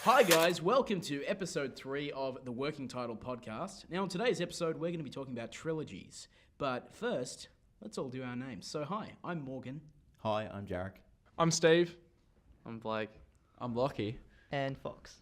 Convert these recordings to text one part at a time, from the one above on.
Hi guys, welcome to episode 3 of the Working Title podcast. Now in today's episode we're going to be talking about trilogies. But first, let's all do our names. So hi, I'm Morgan. Hi, I'm Jarek. I'm Steve. I'm Blake. I'm Lockie. And Fox.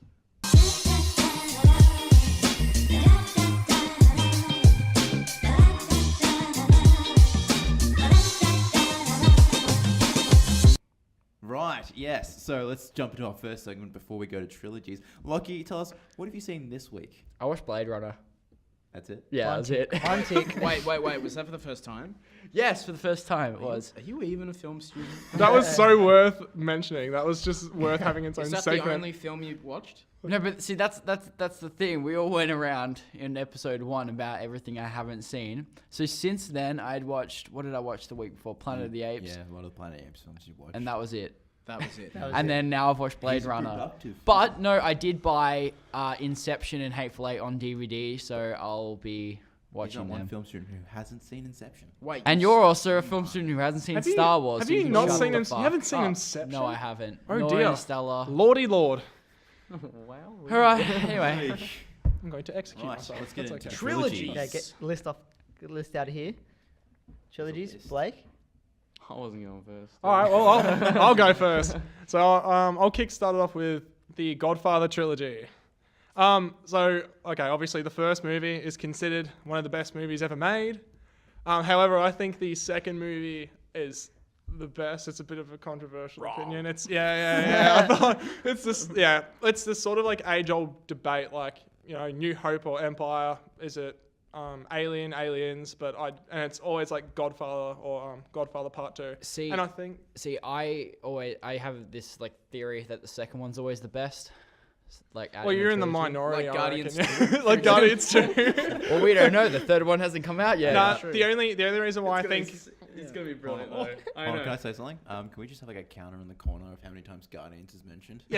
Right, yes. So let's jump into our first segment before we go to trilogies. Lockie, tell us, what have you seen this week? I watched Blade Runner. That's it? Yeah, that was it. I'm tick. Wait, was that for the first time? Yes, for the first time it was. Are you even a film student? That was so worth mentioning. That was just worth having its own Is that segment. the only film you watched? No, but see, that's the thing. We all went around in episode 1 about everything I haven't seen. So since then, I'd watched, what did I watch the week before? Planet of the Apes. Yeah, a lot of Planet of the Apes films you watched. And that was it. That was it. And then now I've watched Blade He's Runner. productive. But no, I did buy Inception and Hateful Eight on DVD, so I'll be He's watching not one them. film student who hasn't seen Inception. Wait, And you're also a film student who hasn't seen Star Wars. Have so you can not shut seen the You fuck haven't seen up. Inception? No, I haven't. Oh, Nor dear. Interstellar. Lordy Lord. Wow. All right. Anyway, I'm going to execute Right, myself. let's get That's into okay. Trilogies. Okay, get list out of here. Trilogies. list. Blake. I wasn't going first. All right, well, I'll go first. So I'll kickstart it off with the Godfather trilogy. Obviously the first movie is considered one of the best movies ever made. However, I think the second movie is the best. It's a bit of a controversial opinion. It's I thought it's this sort of like age-old debate, like, you know, New Hope or Empire. Is it Aliens? But and it's always like Godfather or Godfather Part 2. And I think I have this like theory that the second one's always the best. Like, well, you're in the trilogy. minority. Like I Guardians reckon. 2. Like Guardians 2. Well, we don't know. The third one hasn't come out yet. Nah, true. the only reason why I think It's going to be brilliant, Oh, though. oh, can I say something? Can we just have like a counter in the corner of how many times Guardians is mentioned? the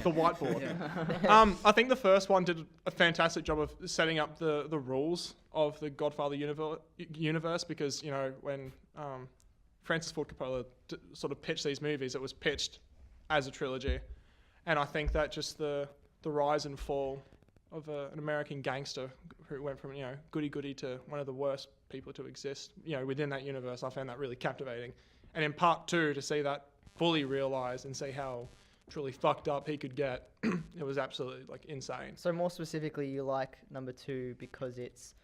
whiteboard. I think the first one did a fantastic job of setting up the rules of the Godfather universe because, you know, when Francis Ford Coppola sort of pitched these movies, it was pitched as a trilogy. And I think that just the rise and fall of an American gangster who went from, you know, goody-goody to one of the worst people to exist, you know, within that universe, I found that really captivating. And in part 2, to see that fully realized and see how truly fucked up he could get, it was absolutely, like, insane. So more specifically, you like number 2 because it's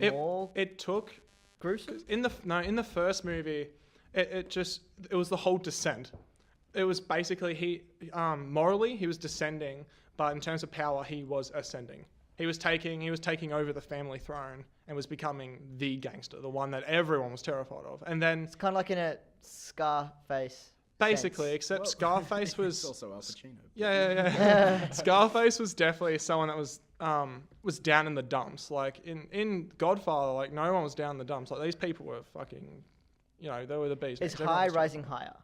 It- more It took... gruesome. In the first movie, it was the whole descent. It was basically morally he was descending, but in terms of power he was ascending. He was taking over the family throne and was becoming the gangster, the one that everyone was terrified of. And then It's kind of like in a Scarface. basically, sense. except Scarface It's was also Al Pacino. yeah. Scarface was definitely someone that was down in the dumps. Like in Godfather, like no one was down in the dumps. Like these people were fucking, you know, they were the beast. It's Everyone high was rising higher.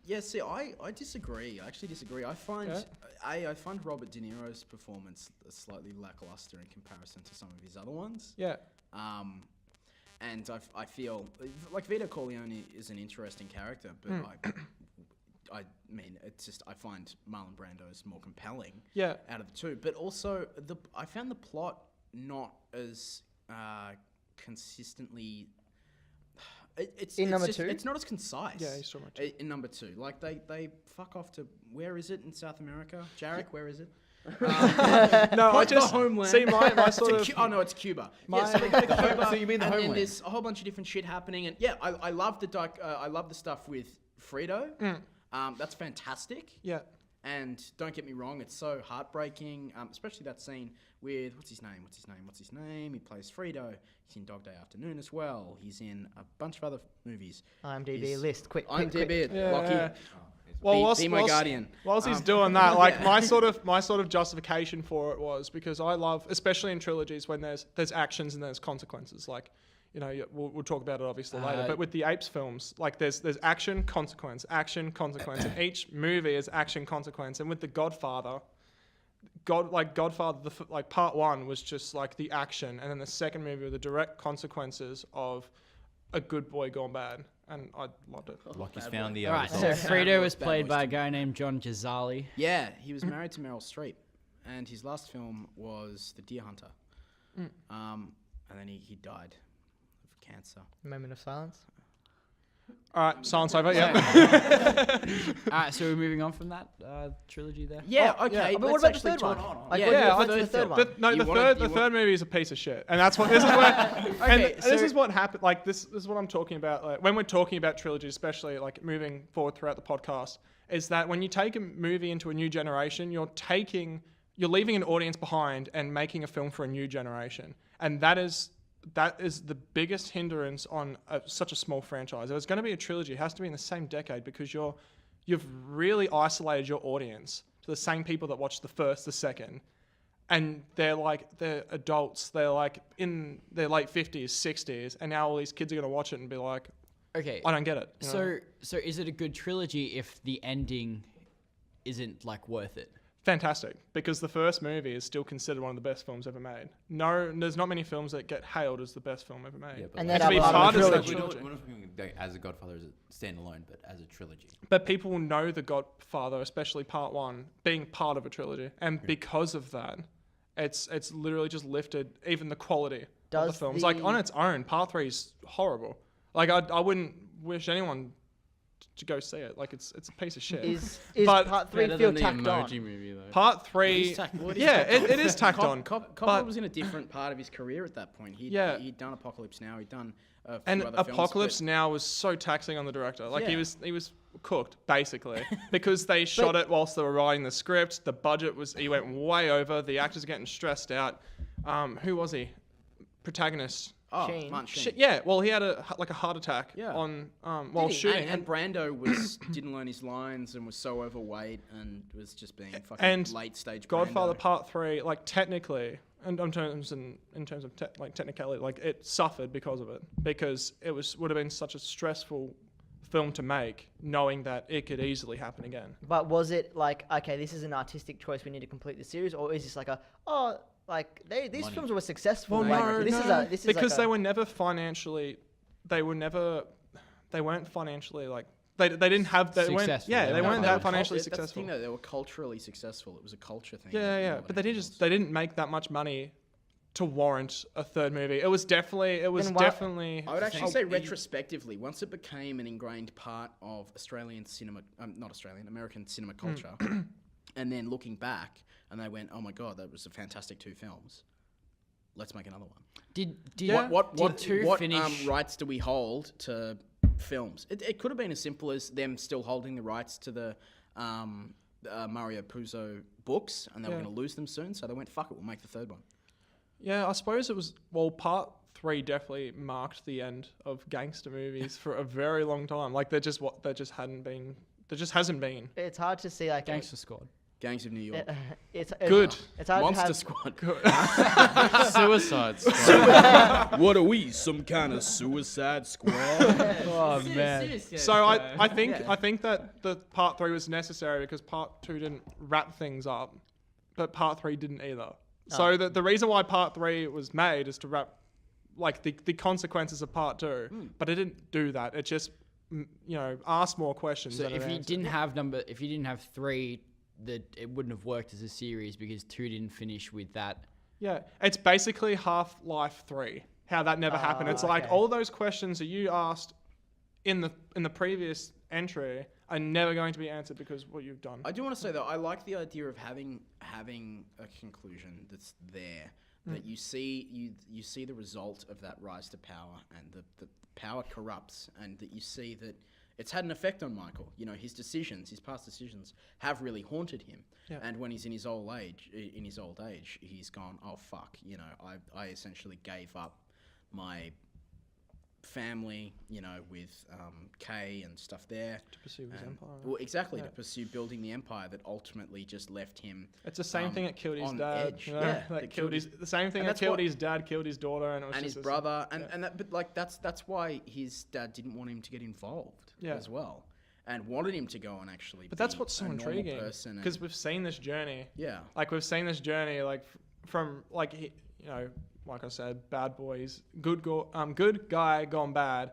Yeah, see, I disagree. I actually disagree. I find I find Robert De Niro's performance slightly lackluster in comparison to some of his other ones. Yeah. And I feel like Vito Corleone is an interesting character, but I mean, it's just I find Marlon Brando's more compelling. Yeah. Out of the two, but also I found the plot not as consistently. It's number just, 2? It's not as concise. Yeah, he's talking about 2. In number 2, like they fuck off to where is it in South America? Jarek, where is it? No, I just the homeland. see my sort of. Oh no, it's Cuba. My- Yeah, so they go to Cuba, So you mean the and then homeland? there's a whole bunch of different shit happening, and yeah, I love I love the stuff with Frito. That's fantastic. Yeah. And don't get me wrong, it's so heartbreaking, especially that scene with, what's his name? He plays Frito. He's in Dog Day Afternoon as well. He's in a bunch of other movies. IMDb He's- list, quick. IMDb, Yeah. Lockie. Well, Be my guardian. Whilst he's doing that, like my sort of justification for it was because I love, especially in trilogies, when there's actions and there's consequences. Like, you know, we'll talk about it obviously later. But with the Apes films, like there's action, consequence, and each movie is action, consequence. And with the Godfather, Godfather, part 1 was just like the action, and then the second movie were the direct consequences of a good boy gone bad, and I loved it. Lockie's Bad found boy. the All right, so results. Frito was Bad played boys by a too. guy named John Gisali. Yeah, he was married to Meryl Streep, and his last film was The Deer Hunter. And then he died of cancer. Moment of silence. All right, silence over. Yeah. All right, so we're moving on from that trilogy there. Yeah, Oh, okay. yeah. But what let's about the actually third talk- one? Like, Yeah, what do you yeah, think I- of the third one? No, You the wanna- third you third movie is a piece of shit, and that's what this is what this is what happened. Like this is what I'm talking about. Like, when we're talking about trilogy, especially like moving forward throughout the podcast, is that when you take a movie into a new generation, you're leaving an audience behind and making a film for a new generation, and that is the biggest hindrance on such a small franchise. If it's going to be a trilogy, it has to be in the same decade because you've really isolated your audience to the same people that watch the first, the second, and they're adults. They're like in their late 50s, 60s, and now all these kids are going to watch it and be like, Okay. I don't get it. you know? So is it a good trilogy if the ending isn't like worth it? Fantastic, because the first movie is still considered one of the best films ever made. No, there's not many films that get hailed as the best film ever made. Yeah, but And like- then to be part part of of the the trilogy. trilogy. We're not talking like as a Godfather as a standalone, but as a trilogy. But people will know The Godfather, especially part one, being part of a trilogy. And because of that, it's literally just lifted even the quality of the Does films. Like the- on its own, part three is horrible. Like I wouldn't wish anyone to go see it. Like it's a piece of shit. Is But part 3 Better feel than the tacked Emoji on? movie though. Part It three, is tacked- well, it is yeah, tacked on. it is tacked on. Coppola but- was in a different part of his career at that point. Yeah. He'd done Apocalypse Now. He'd done a few And other films, Apocalypse but- Now was so taxing on the director. Like Yeah. he was cooked basically because they shot it whilst they were writing the script. The budget he went way over. The actors are getting stressed out. Who was he? Protagonist. Oh, Shane. Martin Sheen. Shit, yeah, well, he had a heart attack Yeah. on while Did he? shooting, And Brando didn't learn his lines and was so overweight and was just being fucking And late stage. Godfather Brando. Part 3, like technically, and in terms of technicality, like it suffered because of it, because it would have been such a stressful film to make, knowing that it could easily happen again. But was it like, okay, this is an artistic choice, we need to complete the series, or is this like these Money. films were successful? Well, like, no, this no, is because like they were never financially, they weren't financially like. They didn't have they weren't Successful. yeah They they weren't weren't They that were financially That's the successful. thing, though. They were culturally successful. It was a culture thing. Yeah, more yeah, than but they anything else. didn't make that much money to warrant a third movie. It was definitely Then why- definitely. I would actually Oh, say retrospectively, once it became an ingrained part of Australian cinema, not Australian, American cinema culture, and then looking back, and they went, "Oh my god, that was a fantastic 2 films. Let's make another one." Did What two what finish? rights do we hold to films? It could have been as simple as them still holding the rights to the Mario Puzo books, and they were Yeah. going to lose them soon, so they went, "Fuck it, we'll make the third one." Yeah, I suppose it was. Well, part 3 definitely marked the end of gangster movies for a very long time. Like there just hasn't been. it's hard to see like Gangster Squad. Gangs of New York, it's Good. It's hard Monster to have, Squad. Suicide Squad. What are we? Some kind of Suicide Squad? Oh man. So I think that the part 3 was necessary because part 2 didn't wrap things up, but part 3 didn't either. So the reason why part 3 was made is to wrap like the consequences of part 2, but it didn't do that. It just asked more questions. So than it if you answered. didn't have 3, that it wouldn't have worked as a series because 2 didn't finish with that. Yeah, it's basically Half-Life 3. How that never happened. It's like okay. all those questions that you asked in the previous entry are never going to be answered because what you've done. I do want to say though, I like the idea of having a conclusion that's there, that you see the result of that rise to power, and the power corrupts, and that you see that it's had an effect on Michael. You know, his past decisions have really haunted him. Yeah. And when he's in his old age, he's gone, "Oh fuck, you know, I essentially gave up my family, you know, with Kay and stuff there. To pursue his empire. Well, exactly, Yeah. to pursue building the empire that ultimately just left him. It's the same thing that killed his on dad. edge. You know? Yeah, That killed his. The same thing and that that's killed what- his dad, killed his daughter, and it was And just his this- brother, and, yeah. and that, but like that's why his dad didn't want him to get involved Yeah. as well, and wanted him to go and actually. But that's be what's so a normal intriguing person because and- we've seen this journey. yeah, Like we've seen this journey, like from like like I said, bad boys, good guy gone bad,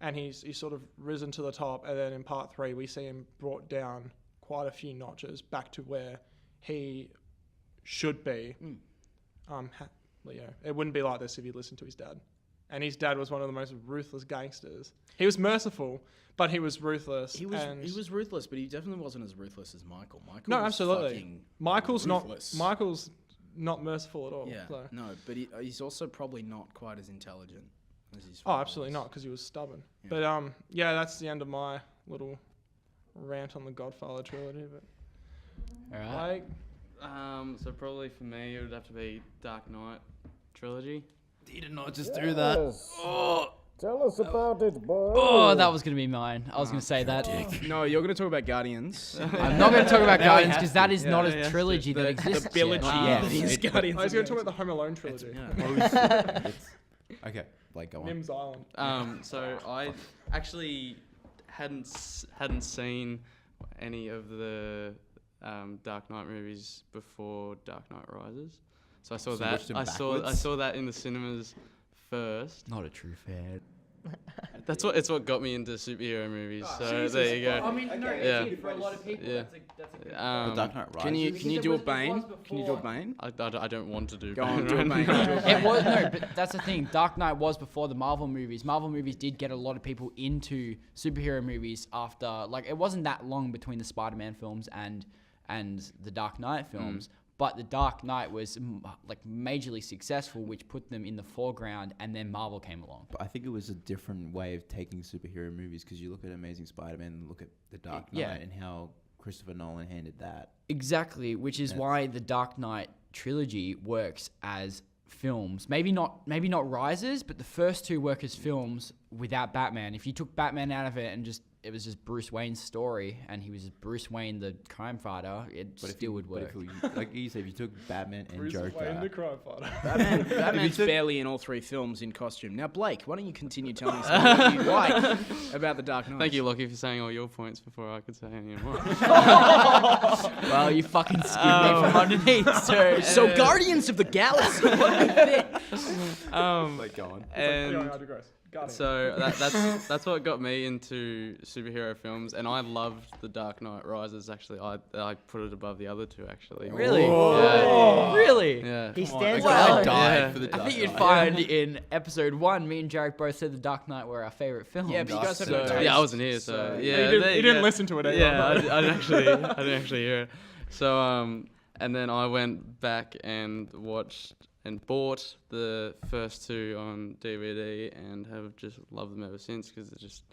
and he's sort of risen to the top. And then in part 3, we see him brought down quite a few notches back to where he should be. It wouldn't be like this if he listened to his dad. And his dad was one of the most ruthless gangsters. He was merciful, but he was ruthless. He was ruthless, but he definitely wasn't as ruthless as Michael. No, was absolutely. fucking Michael's ruthless. not merciful at all. Yeah, So. no, but he's also probably not quite as intelligent as his Oh, father absolutely was. not, because he was stubborn. Yeah. But yeah, that's the end of my little rant on the Godfather trilogy. But All right. like, So probably for me, it would have to be Dark Knight trilogy. He did not just do that. Tell us about it, boy. Oh, that was going to be mine. I was going to say that. No, you're going to talk about Guardians. I'm not going to talk about Now he Guardians has because that to. is Yeah, not he a has to. trilogy that exists. the trilogy yet. that is Guardians. I was of going the to talk about the Home Alone trilogy. Okay, Blake, go on. Nim's Island. So I actually hadn't seen any of the Dark Knight movies before Dark Knight Rises. So I saw So you that. watched them I backwards? saw that in the cinemas first. Not a true fan. It's what got me into superhero movies. So there you go. mean, no, Yeah. for a lot of people, Yeah. that's a good The Um, Dark Knight Rises. Can you do a it was Bane? Can you do a before- Bane? I don't want to do. Go on, Bane do a right Bane. now. Do a Bane. It was no, but that's the thing. Dark Knight was before the Marvel movies. Marvel movies did get a lot of people into superhero movies after, like, it wasn't that long between the Spider-Man films and the Dark Knight films. But the Dark Knight was like majorly successful, which put them in the foreground, and then Marvel came along. But I think it was a different way of taking superhero movies because you look at Amazing Spider-Man and look at The Dark Knight Yeah. and how Christopher Nolan handled that. Exactly, which is Yes. why the Dark Knight trilogy works as films. Maybe not Rises, but the first two work as films without Batman. If you took Batman out of it and it was just Bruce Wayne's story and he was just Bruce Wayne the crime fighter, it But still would work. like you said, if you took Batman and Bruce Wayne, the Joker, crime fighter. Batman's barely in all 3 films in costume. Now, Blake, why don't you continue telling us what you like about the Dark Knight? Thank you, Lockie, for saying all your points before I could say any more. Well, you fucking skimmed me from underneath, so... So, Guardians of the Galaxy. What do you think? like go on. And I digress. Guardians. so that's what got me into superhero films, and I loved The Dark Knight Rises. Actually, I put it above the other two. Actually, Really? Yeah. Really? Yeah. He stands I out. died Yeah. for the I Dark think you'd Knight. find in episode 1, me and Jarek both said The Dark Knight were our favourite films. Yeah, but you guys had So- no taste. Yeah, I wasn't here, so yeah. he there you didn't go. listen to it either. Yeah, I didn't actually hear it. So and then I went back and watched and bought the first 2 on DVD and have just loved them ever since because it's just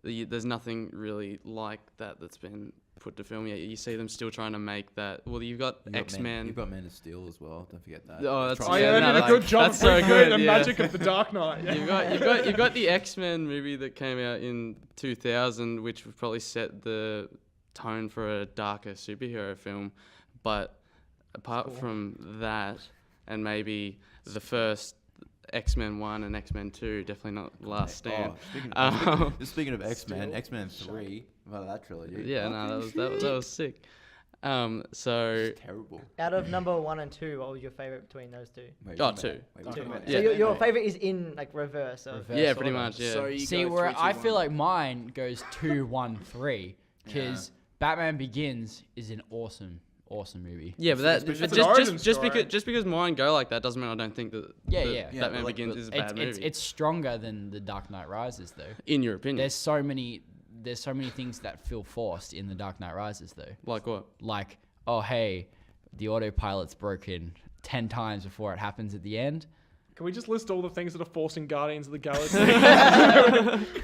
there's nothing really like that's been put to film yet. You see them still trying to make that. Well, you've got X-Men. You've got Man of Steel as well. Don't forget that. Oh, that's- Oh, Yeah, yeah, no, they did a good job that's of so recreating good, the yeah. magic of the Dark Knight. Yeah. You've got the X-Men movie that came out in 2000, which would probably set the tone for a darker superhero film. But apart from that, and maybe the first X-Men 1 and X-Men 2, definitely not Last Stand. Speaking of X-Men, X-Men 3, well, that trilogy. Yeah, no, that was sick. So It's terrible. Out of number 1 and 2, what was your favorite between those two? Wait, Oh, wait, 2. wait, we're talking about Yeah. So your X-Men. favorite is in like reverse. Of, Reverse. yeah, sort pretty of. much. Yeah. So you See, go where 3, 2, I feel 1. like mine goes 2, 1, 3, because Batman Begins is an awesome movie. Yeah, but It's an origin story. just because mine go like that doesn't mean I don't think that Yeah, that yeah. Yeah, Batman but like- Begins is a It's, bad it's movie. it's stronger than The Dark Knight Rises, though. In your opinion, There's so many things that feel forced in The Dark Knight Rises, though. like what? Like, oh hey, the autopilot's broken 10 times before it happens at the end. Can we just list all the things that are forcing Guardians of the Galaxy?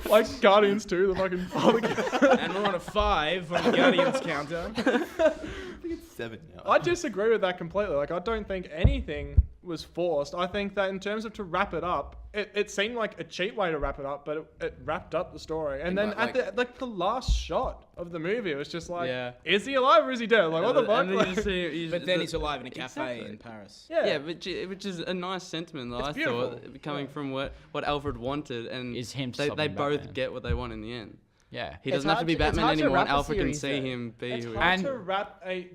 Like Guardians 2, the fucking... And we're on a 5 on the Guardians counter. I think it's 7 now. I disagree with that completely. Like, I don't think anything was forced. I think that in terms of to wrap it up, it seemed like a cheap way to wrap it up, but it wrapped up the story. And then Like- at the last shot of the movie, it was just like, Yeah. is he alive or is he dead? Like, what the fuck? And then you Like, see- But then he's alive in a cafe Exactly. in Paris. yeah. which is a nice sentiment that It's I beautiful. thought coming from what Alfred wanted, and Is him they stopping both Batman. get what they want in the end. Yeah. He It's doesn't have to hard be to- it's Batman hard to anymore, and wrap a Alfred can series, see though. him be It's who he hard is. to wrap a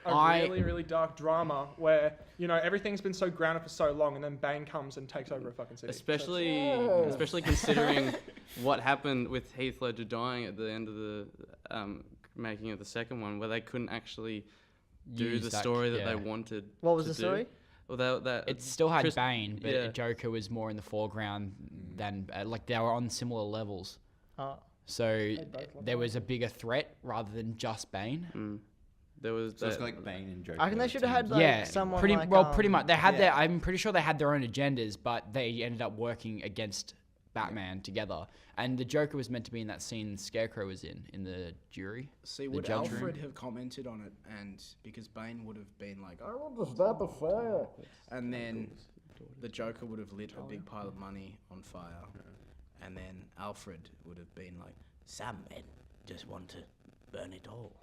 I- really, really dark drama where, you know, everything's been so grounded for so long and then Bane comes and takes over a fucking city. Especially considering what happened with Heath Ledger dying at the end of the making of the second one, where they couldn't actually do Use the that- story that yeah. they wanted. What was to the do. story? Well, that It still had Chris- Bane, but yeah. Joker was more in the foreground than like they were on similar levels. Oh. So there was a bigger threat rather than just Bane. There was So it's that- like Bane and Joker. I reckon they should have had like Yeah, someone pretty like, well. Pretty much, they had yeah. their. I'm pretty sure they had their own agendas, but they ended up working against Batman together. And the Joker was meant to be in that scene Scarecrow was in the jury. See, The would judge room. Alfred have commented on it? And because Bane would have been like, I want to start a fire. and then the Joker would have lit a big pile of money on fire, and then Alfred would have been like, some men just want to burn it all.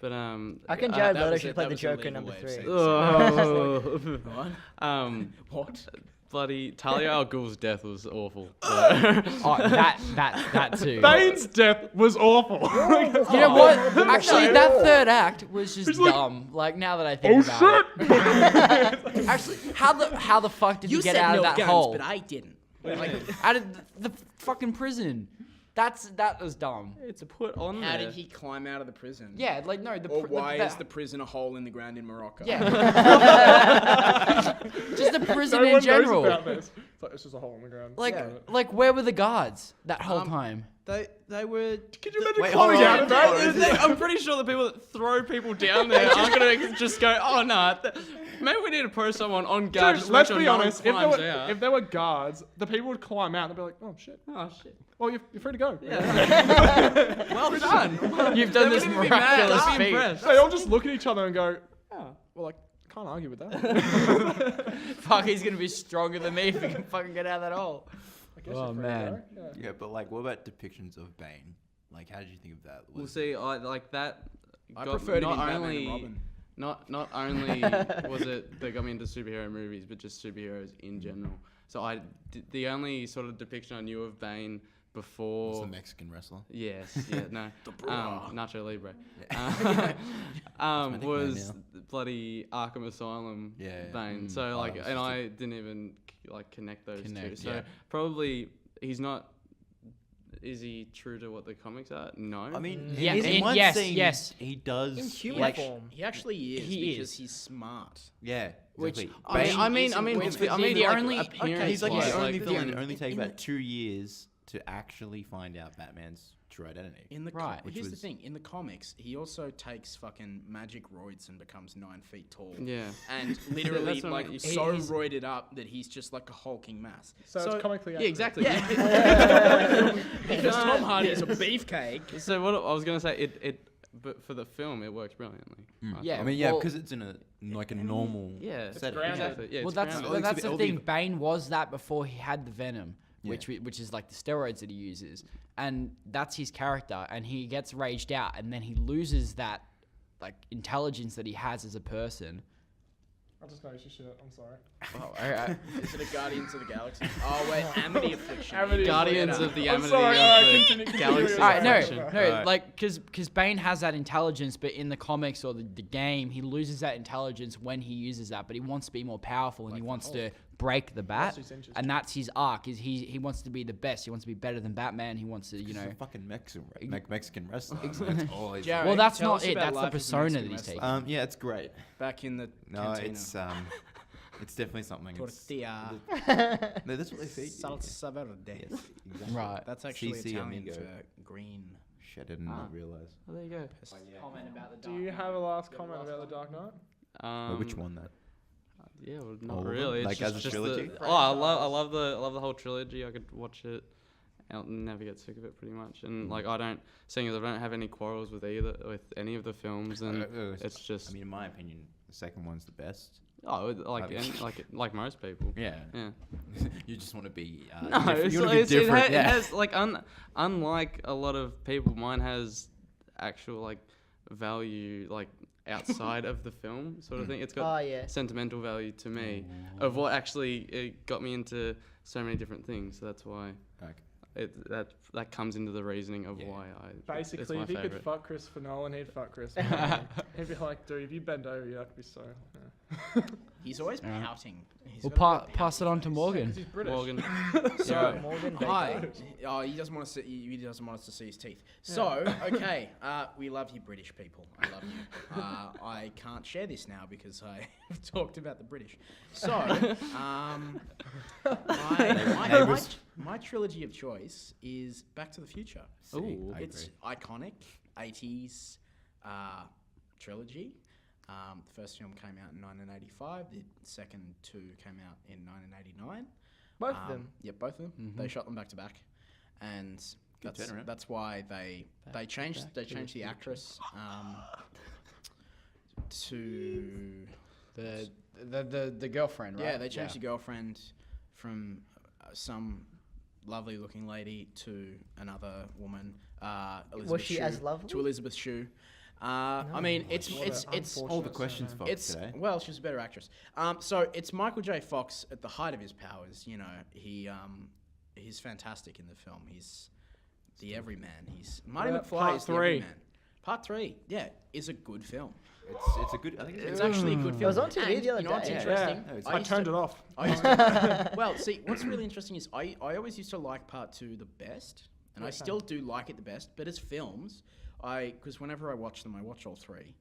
But I reckon Jared that Leto was should it, play that the was a Joker legal number way of 3. saying Oh. What? What? Bloody Talia al Ghul's death was awful. Oh, that too. Bane's death was awful. You know what? Actually, that third act was just dumb. Like now that I think about it. Actually, how the fuck did You he get said out no of that guns, hole? but I didn't. Out of the fucking prison. That was dumb. It's put on How there. did he climb out of the prison? Yeah, like no. Or why is the prison a hole in the ground in Morocco? Yeah. Just the prison No in one general. knows about this. It's like, it's just a hole in the ground. Like where were the guards that whole time? They were. Can you imagine Wait, climbing hold out on. of that? I'm pretty sure the people that throw people down there aren't gonna just go, oh no, maybe we need to post someone on guard. Dude, just to let's make sure be no one honest. If climbs there, were, out. if there were guards, the people would climb out and they'd be like, "Oh shit! Oh shit! Well, you're free to go." Well done. You've done this miraculous I'm feat. impressed. They all just look at each other and go, "Oh, well, I can't argue with that." Fuck, he's gonna be stronger than me if he can fucking get out of that hole. I guess Oh, you're free man. To go. Yeah. Yeah, but like, what about depictions of Bane? Like, how did you think of that? We'll Was- see. I like that. I got prefer to be not Batman only and Robin. not only was it that got me into superhero movies, but just superheroes in general. So the only sort of depiction I knew of Bane Was before. the Mexican wrestler? Yes, yeah, no. Nacho Libre. Cosmetic Was man bloody Arkham Asylum Yeah. Bane. So Oh, like, it's and just I didn't even like connect those two. Connect, So yeah. probably he's not. Is he true to what the comics are? No. I mean, Yeah, in one yes, scene, yes. he does. In human like, form. He actually is He because is. he's smart. Yeah, Which- exactly. I mean, Bane- I mean, isn't I mean, the like, only- appearance he's like Yeah, the wise, only like, villain. the- It only takes in about the- 2 years to actually find out Batman's true identity. In the Right. Which here's the was- thing: in the comics, he also takes fucking magic roids and becomes 9 feet tall. Yeah. And literally, That's what I like, mean. so He's- roided up that he's just like a hulking mass. So it's comically Yeah, accurate. exactly. Because Tom Hardy's a beefcake. So what I was gonna say, but for the film, it works brilliantly. Yeah, I mean, yeah, well- because it's in a like a normal. Yeah, setting. grounded. exactly. Yeah, Well, it's that's grounded. well, that's the It'll thing. be- Bane was that before he had the venom, Yeah. which is like the steroids that he uses, and that's his character. And he gets raged out, and then he loses that like intelligence that he has as a person. I just noticed your shit. I'm sorry. Oh, Is it a Guardians of the Galaxy? Oh wait, Amity Affliction. Amity Guardians Affliction. of the I'm Amity sorry, of continue, the continue. Galaxy. All right, no, Affliction. Alright. like because Bane has that intelligence, but in the comics or the game, he loses that intelligence when he uses that. But he wants to be more powerful, and he wants to break the bat, his interest. and that's his arc. Is he wants to be the best. He wants to be better than Batman. He wants to, He's a fucking Mexican wrestler. That's all he's Jared, Well, that's tell not us it. about That's the life as a persona Mexican that he's wrestler. taking. Yeah, it's great. Back in the No, cantina. it's definitely something. It's, Tortilla, no, that's what they feed you. salsa verde. Yes, exactly. Right. That's actually CC Italian amigo. for green. Shit, I did not realize. Oh, there you go. Comment about the Do you have a last comment about the Dark Knight? Wait, which one then? Yeah, well, All not of them? really. It's Like, just, as a trilogy? The, oh, I love the whole trilogy. I could watch it and never get sick of it, pretty much. And like, seeing as I don't have any quarrels with any of the films, and it's just. I mean, in my opinion, the second one's the best. Like most people. Yeah. Yeah. You just want to be. No, different. You want to it, be different. it yeah. has like unlike a lot of people, mine has actual like value like outside of the film sort of thing. It's got Oh, yeah. sentimental value to me of what actually it got me into so many different things. So that's why Okay. that comes into the reasoning of Yeah. why it's Basically, my if he could favorite. fuck Christopher Nolan, he'd fuck Christopher Nolan. He'd be like, dude, if you bend over, you have to be so. Yeah. He's always Alright. pouting. He's We'll got a real pass it pouty on to face. Morgan. 'Cause he's British. Morgan. So, Morgan hi. Baker. Oh, he doesn't want to see. He doesn't want us to see his teeth. So, okay, we love you, British people. I love you. I can't share this now because I talked about the British. So, my trilogy of choice is Back to the Future. Ooh, It's iconic 80s trilogy. The first film came out in 1985. The second two came out in 1989. Both of them. Yeah, both of them. They shot them back to back, and Good turnaround. that's why they changed the actress to The girlfriend, right? yeah, they changed the girlfriend from some lovely looking lady to another woman. Elizabeth she Shue, as lovely? to Elizabeth Shue? I mean, it's all the questions, Fox, it's today. well, she's a better actress. So it's Michael J. Fox at the height of his powers. You know, he's fantastic in the film. He's the everyman. He's Marty About McFly part is the three? everyman. Part 3, yeah, is a good film. It's a good. I think It's actually a good film. It was on TV And the other you know what's day. interesting? Yeah. No, it's- I used turned to- it off. I used to, well, see, what's really interesting is I always used to like part 2 the best, and I Yeah, still do like it the best. But as films, because whenever I watch them, I watch all 3.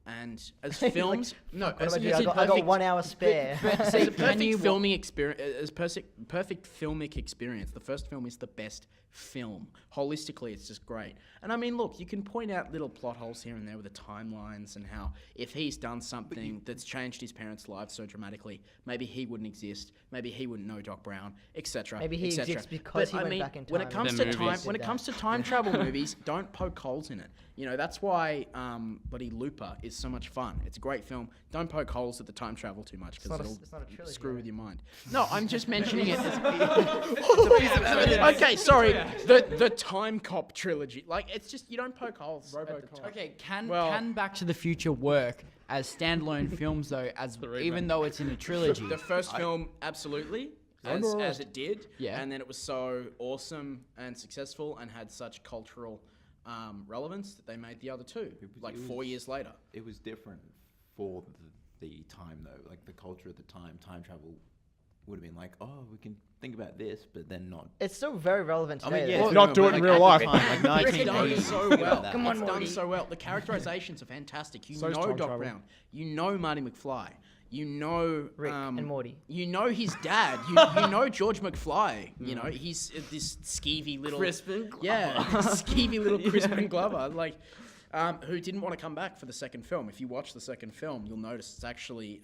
And as Like, films, no, What as, am I doing? as I a got perfect- 1 hour spare. as So a can perfect you filming experience, as perfect filmic experience, the first film is the best film. Holistically, it's just great. And I mean, look, you can point out little plot holes here and there with the timelines and how if he's done something that's changed his parents' lives so dramatically, maybe he wouldn't exist, maybe he wouldn't know Doc Brown, etc. Maybe he etc. exists because But he I went mean, back in when it time comes and to The time, movies. when it comes to time travel movies, don't poke holes in it. You know, that's why Bloody Looper is so much fun. It's a great film. Don't poke holes at the time travel too much because not a- it'll it's not a trilogy, screw right? with your mind. No, I'm just mentioning it. Okay, sorry. The Time Cop trilogy. Like, it's just, you don't poke holes. at the RoboCop. time. Okay, Well- can Back to the Future work as standalone films though, even though it's in a trilogy? The first film, absolutely, as it did. Yeah. And then it was so awesome and successful and had such cultural relevance that they made the other two, like it 4 was- years later. It was different for the time though. Like the culture at the time, time travel would have been like, oh, we can think about this, but then not. It's still very relevant I today. mean, though. yeah, Well, it's not do but it in like real at the life. time, like It's done 1980s, so think well. about that. Come on, It's done Morty. so well. The characterizations are fantastic. You So is know time Doc travel. Brown. You know Marty McFly. You know Rick and Morty. You know his dad. You know George McFly. You know he's this skeevy little Crispin Glover. Yeah, skeevy little Crispin Glover. Like. Who didn't want to come back for the second film. If you watch the second film, you'll notice it's actually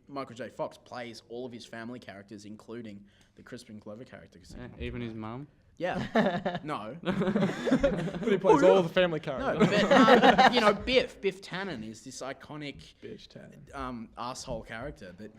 Michael J. Fox plays all of his family characters, including the Crispin Glover character. 'cause he- Yeah, even his mum. Yeah. No. But he plays all the family No, characters. but you know, Biff Tannen is this iconic Bitch, Tan. asshole character that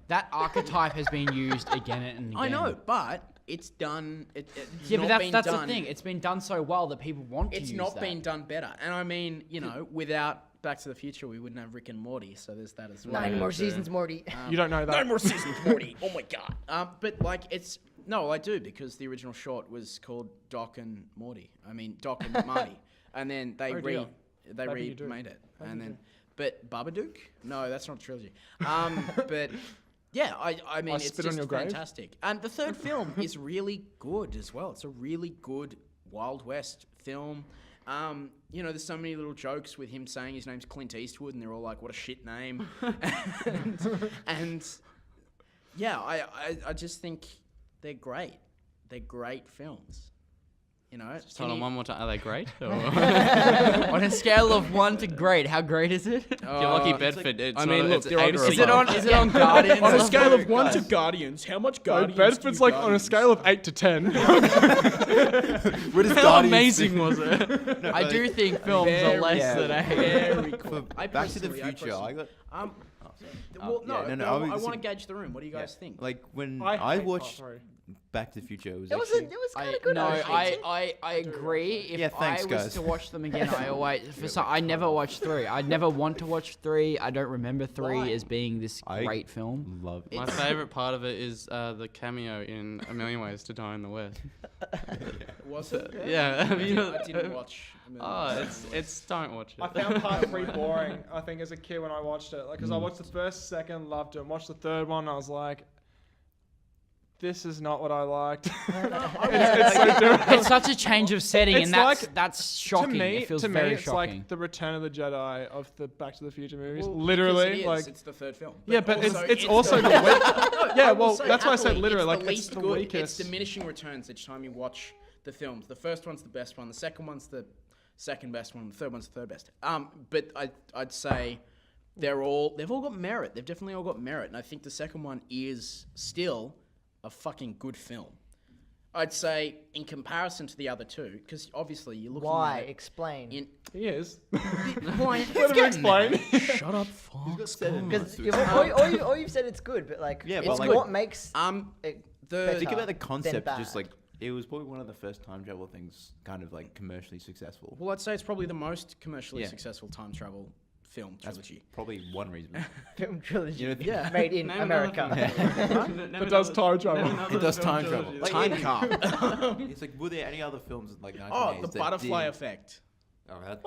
That archetype has been used again and again. I know, but it's done. It's Yeah, not but been that's the done. thing. It's been done so well that people want to It's use not that. been done better. And I mean, you know, without Back to the Future, we wouldn't have Rick and Morty. So there's that as well. 9 more true. seasons, Morty. You don't know that. No more seasons, Morty. Oh my god. But like, it's no, I do because the original short was called Doc and Morty. I mean, Doc and Marty, and then they Oh, dear. Maybe you do. remade it, Maybe and you then, but Babadook? No, that's not a trilogy. But yeah, I mean, I it's Spit on just Your Grave? fantastic. And the third film is really good as well. It's a really good Wild West film. You know, there's so many little jokes with him saying his name's Clint Eastwood, and they're all like, "What a shit name," and yeah, I just think they're great. They're great films. You know, Just tell them one more time. Are they great? Or- On a scale of 1 to great, how great is it? If you're lucky it's Bedford, it's I mean, not, look, it's they're 8 or obviously- above. Is it on Guardians? on a level? scale of 1 to Guardians, how much So Guardians? Bedford's like on a scale of 8 to 10. What is How Guardians amazing do? was it? I do think films are less than a Very cool. For Back to the Future, I got. Well, no, yeah, no, no, I I was want to saying- gauge the room. What do you guys think? Like when I I hate watched part Back to the Future was It was actually. kind of good. No, actually. I agree. If Yeah, thanks, I was guys. to watch them again, I never watched 3. I'd never want to watch 3. I don't remember 3 Why? as being this I great film. love it. My favorite part of it is the cameo in A Million Ways to Die in the West. Was it? Yeah, I didn't watch. Oh, it's don't watch it. I found part 3 boring. I think as a kid when I watched it, because I watched the first, second, loved it, and watched the third one, I was like, this is not what I liked. it's so different. It's such a change of setting, It's and that's like- that's shocking. It feels very it's shocking. like the Return of the Jedi of the Back to the Future movies. Well, Literally, because like it's the third film. yeah, but also it's also the weak. I Yeah, will well, say that's why I said happily, literally, like the it's least the good. weakest. It's diminishing returns each time you watch the films. The first one's the best one. The second one's the second best one. The third one's the third best. But I'd say they've all got merit. They've definitely all got merit, and I think the second one is still a fucking good film. I'd say in comparison to the other two, because obviously you're looking Why? at it Explain. in He is. why, Let him explain. Shut up, Fox. Because all you've said it's good, but like, Yeah, it's but, like- what makes The better Think about the than concept. Just bad. like it was probably one of the first time travel things, kind of like commercially successful. well, I'd say it's probably the most commercially Yeah. successful time travel film trilogy. Probably one reason. film trilogy You know, Yeah. made in Name another America. It does time travel. It does time travel. Like, Time it- Cop. It's like, were there any other films in like 1980s Oh, the that butterfly did- effect. Oh, that,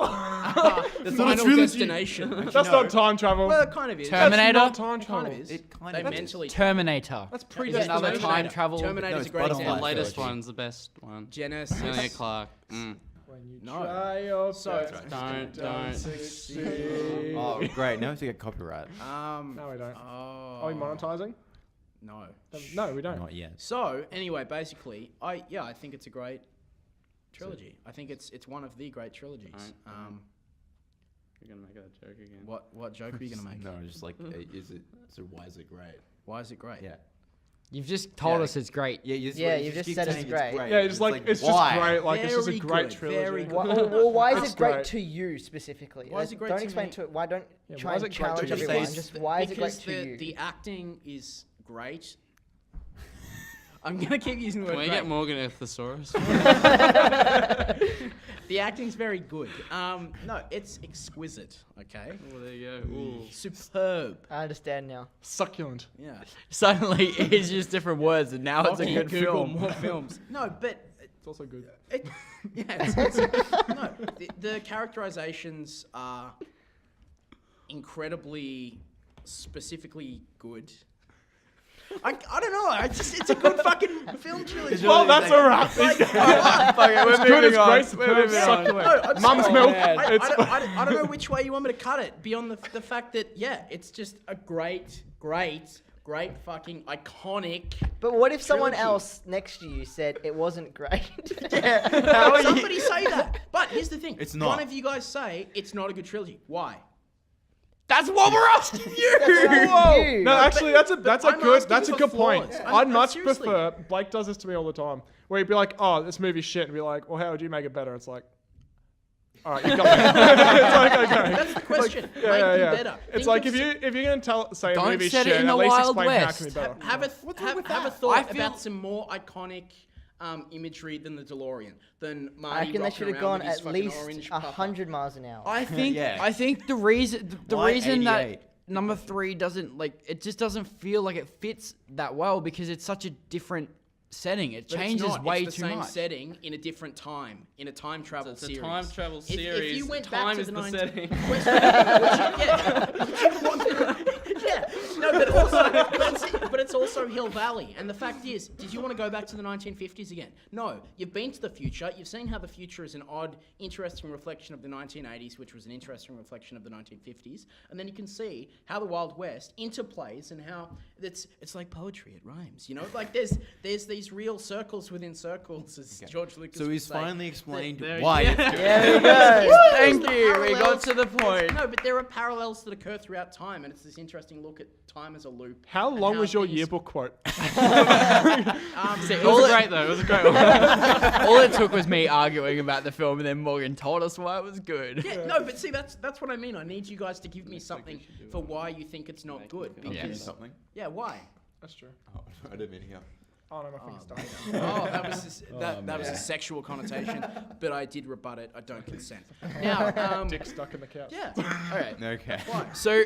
That's not a Final trilogy. Destination. That's not time travel. Well, it kind of is. Terminator? That's not time It kind travel. of is. It kind They of is. mentally. Terminator. That's Is Is another predestination. time travel. Terminator's it's a great Butterfly The example. latest trilogy. one's the best one. Genesis. Amelia Clark. When you No. try your So- best, Don't. succeed. Oh, great! Now we have to get copyright. No, we don't. Oh. Are we monetizing? No. No, we don't. Not yet. So anyway, basically, I think it's a great trilogy. I think it's one of the great trilogies. Alright. You're gonna make that joke again. What joke are you gonna make? No, just like, is it? So why is it great? Why is it great? Yeah. You've just told Yeah. us it's great. Yeah, you've just keep said it's saying great. Yeah, it's like it's just why? great. Like it's just a Very great good, trilogy. very good. Why is It's it great great. to you specifically? Why is it great Don't to explain me? to it. Why don't Yeah, try why is and it great to challenge you? everyone? Because Just why is it great Because to you? the acting is great. I'm gonna keep using the word Can we great. get Morgan a thesaurus? The acting's very good. No, it's exquisite. Okay, Oh, there you go. Ooh. superb. I understand now. Succulent. Yeah. Suddenly, it's just different words, and now it's a Okay, good Google film. more films. No, but It's also good. it, yeah, no, the characterizations are incredibly specifically good. I don't know. It's a good fucking film trilogy. Well, that's a wrap. Fuck it, we're It's good, moving it's on. great, superb, We're moving on. succulent. No, I'm Mum's sorry. milk. I don't know which way you want me to cut it. Beyond the fact that it's just a great fucking iconic. But what if someone Trilogy. else next to you said it wasn't great? Somebody say that. But here's the thing. It's not. One of you guys say it's not a good trilogy. Why? That's what we're asking you. You. No, actually, that's a I'm good asking for good point. flaws. I'd much seriously. prefer. Blake does this to me all the time, where he'd be like, "Oh, this movie's shit," and be like, "Well, how would you make it better?" It's like, all right, you got me. It's like, okay. That's the question. Yeah, Make yeah, them yeah. better. It's Think like of if you're gonna say a Don't movie's set it shit, in at the least Wild explain how it West. can be better. have a I thought feel- about some more iconic imagery than the DeLorean, than I Marty reckon they rocking should have around gone with his at fucking least orange puffer. 100 miles an hour. I think Yeah. I think the reason Why that 88? number 3 doesn't it just doesn't feel like it fits that well because it's such a different setting. It But it's changes not. way It's the too same much. setting in a different time, in a time travel It's a series. time travel If you series. went Time back to is the the 19 setting. No, but it's also Hill Valley. And the fact is, did you want to go back to the 1950s again? No, you've been to the future. You've seen how the future is an odd, interesting reflection of the 1980s, which was an interesting reflection of the 1950s. And then you can see how the Wild West interplays and how it's like poetry. It rhymes. You know, like there's these real circles within circles, as George Lucas So would he's say. finally explained There- why. yeah. it's good. There we go. Thank There's you. We got parallels- to the point. No, but there are parallels that occur throughout time, and it's this interesting look at time as a loop. How and long was your things- yearbook quote? It was great though. It was a great one. All it took was me arguing about the film, and then Morgan told us why it was good. Yeah, no, but see, that's what I mean. I need you guys to give me something for why you think it's not good. I'll give you Because something. yeah, why? That's true. Oh, I didn't mean to hear. Oh no, my finger's done. Oh, that was that was a sexual connotation, but I did rebut it. I don't consent. Now, Dick stuck in the couch. yeah. All right. Okay. So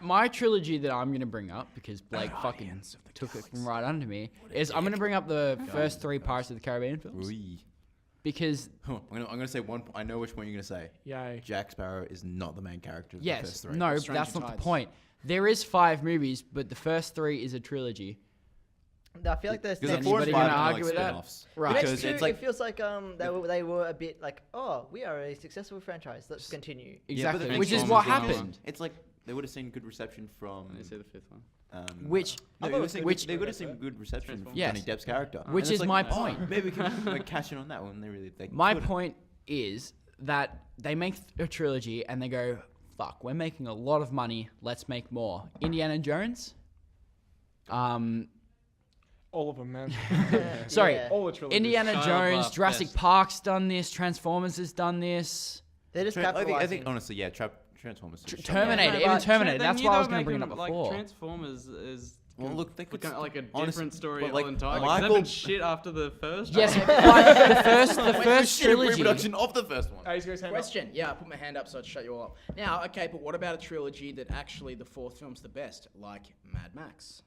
my trilogy that I'm gonna bring up, because Blake fucking took it from right under me, is I'm gonna bring up the first 3 Pirates of the Caribbean films. Ooh. Because I'm gonna say one. I know which one you're gonna say. Yay. Jack Sparrow is not the main character of the yes, first 3. no, Stranger that's not the Tides. point. There is 5 movies, but the first 3 is a trilogy. I feel like there's Because the Anybody 4 and 5 gonna are argue like with that? spin-offs. Right. The Because next two, it's like it feels like they were a bit like, oh, we are a successful franchise. Let's continue. Yeah, but the Exactly, which is Transformers what one is- happened. It's like they would have seen good reception from. Let me see the 5th one. Which, No, they would have seen Transformers. good reception from Yes. Johnny Depp's character. Which And it's is my like, oh, point. maybe we can like cash in on that one. They my couldn't. point is that they make a trilogy and they go, fuck, we're making a lot of money. Let's make more. Indiana Jones. All of them, man. Sorry, Yeah. All the trilogies. Indiana Shia Jones, LaBeouf, Jurassic yes. Park's done this, Transformers has done this, They're just I capitalizing. think honestly, yeah, Transformers. Terminator, no, even but Terminator. That's Then why I you was know going to bring it making, up like, before. Transformers is Well, look, they could like a honest- different story but, like, entirely. Michael- Michael shit after the first. Yes, one. but the first trilogy. reproduction of the first one. Hey, he's got his hand up. Question. Yeah, I put my hand up so I'd shut you all up. Now, okay, but what about a trilogy that actually the 4th film's the best, like Mad Max?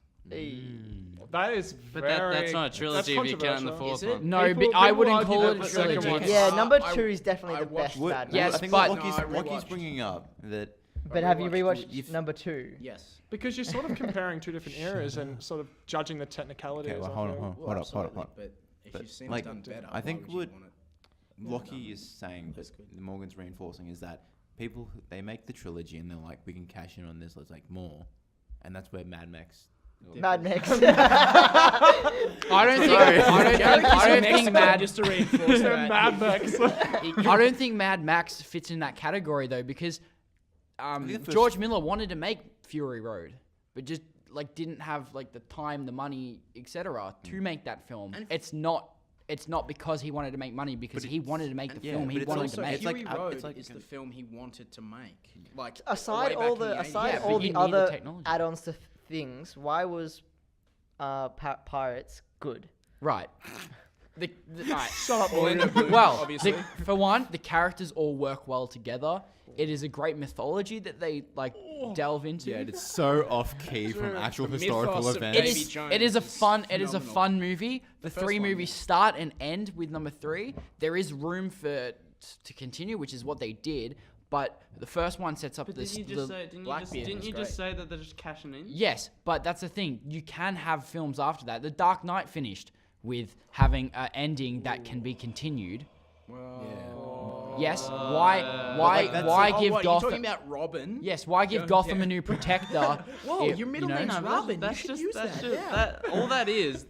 That is But very. that's not a trilogy if you count the controversial. 4th Is it? one. No, People- but I people wouldn't argue call that it a the second trilogy. one- Yeah, number I- 2 is definitely I the best watched- Mad Yes, Max. I think but- what Lockie's, No, I Lockie's rewatched. bringing up that. But have you rewatched rewatched number 2? Yes. Because you're sort of comparing 2 different eras and sort of judging the technicalities. Okay, well, I hold on, feel. hold on, Well, hold up, hold up, absolutely, hold up. But if But, you've seen like, it done better, I think why would what you want it? Lockie is saying That's that good. Morgan's reinforcing is that people they make the trilogy and they're like, we can cash in on this, let's make more, and that's where Mad Max. Mad Max. I don't think Mad just to reinforce that. Mad Max. I don't think Mad Max fits in that category though, because think the first- George Miller wanted to make Fury Road, but just like didn't have like the time, the money, etc. to make that film. And It's not because he wanted to make money, because he wanted to make the yeah, film but he it's wanted also- to make. it's like- Fury it's Road like is a- the film he wanted to make. Like aside way all back in the 80s. aside Yeah, but all you the need the other technology. add-ons to things, why was Pirates good? Right. Right. Shut up, Morgan. Well, obviously. for one, the characters all work well together. It is a great mythology that they like delve into. Yeah, it's so off key from actual The historical mythos of events. It Davy is. Jones It is a is fun. It is a phenomenal. fun movie. The first 3 one, movies yeah. start and end with number 3. There is room for to continue, which is what they did. But the first one sets up But this. didn't you just say? Blackbeard Didn't was you great. just say that they're just cashing in? Yes, but that's the thing. You can have films after that. The Dark Knight finished with having an ending that can be continued. Yes. Why? like, that's Why Oh, give what, you're Gotham? talking about Robin? Yes. Why give Gotham a new protector? Whoa, if, your middle you know? name's No, but Robin. that's You should just use that's that. just Yeah. that. All that is.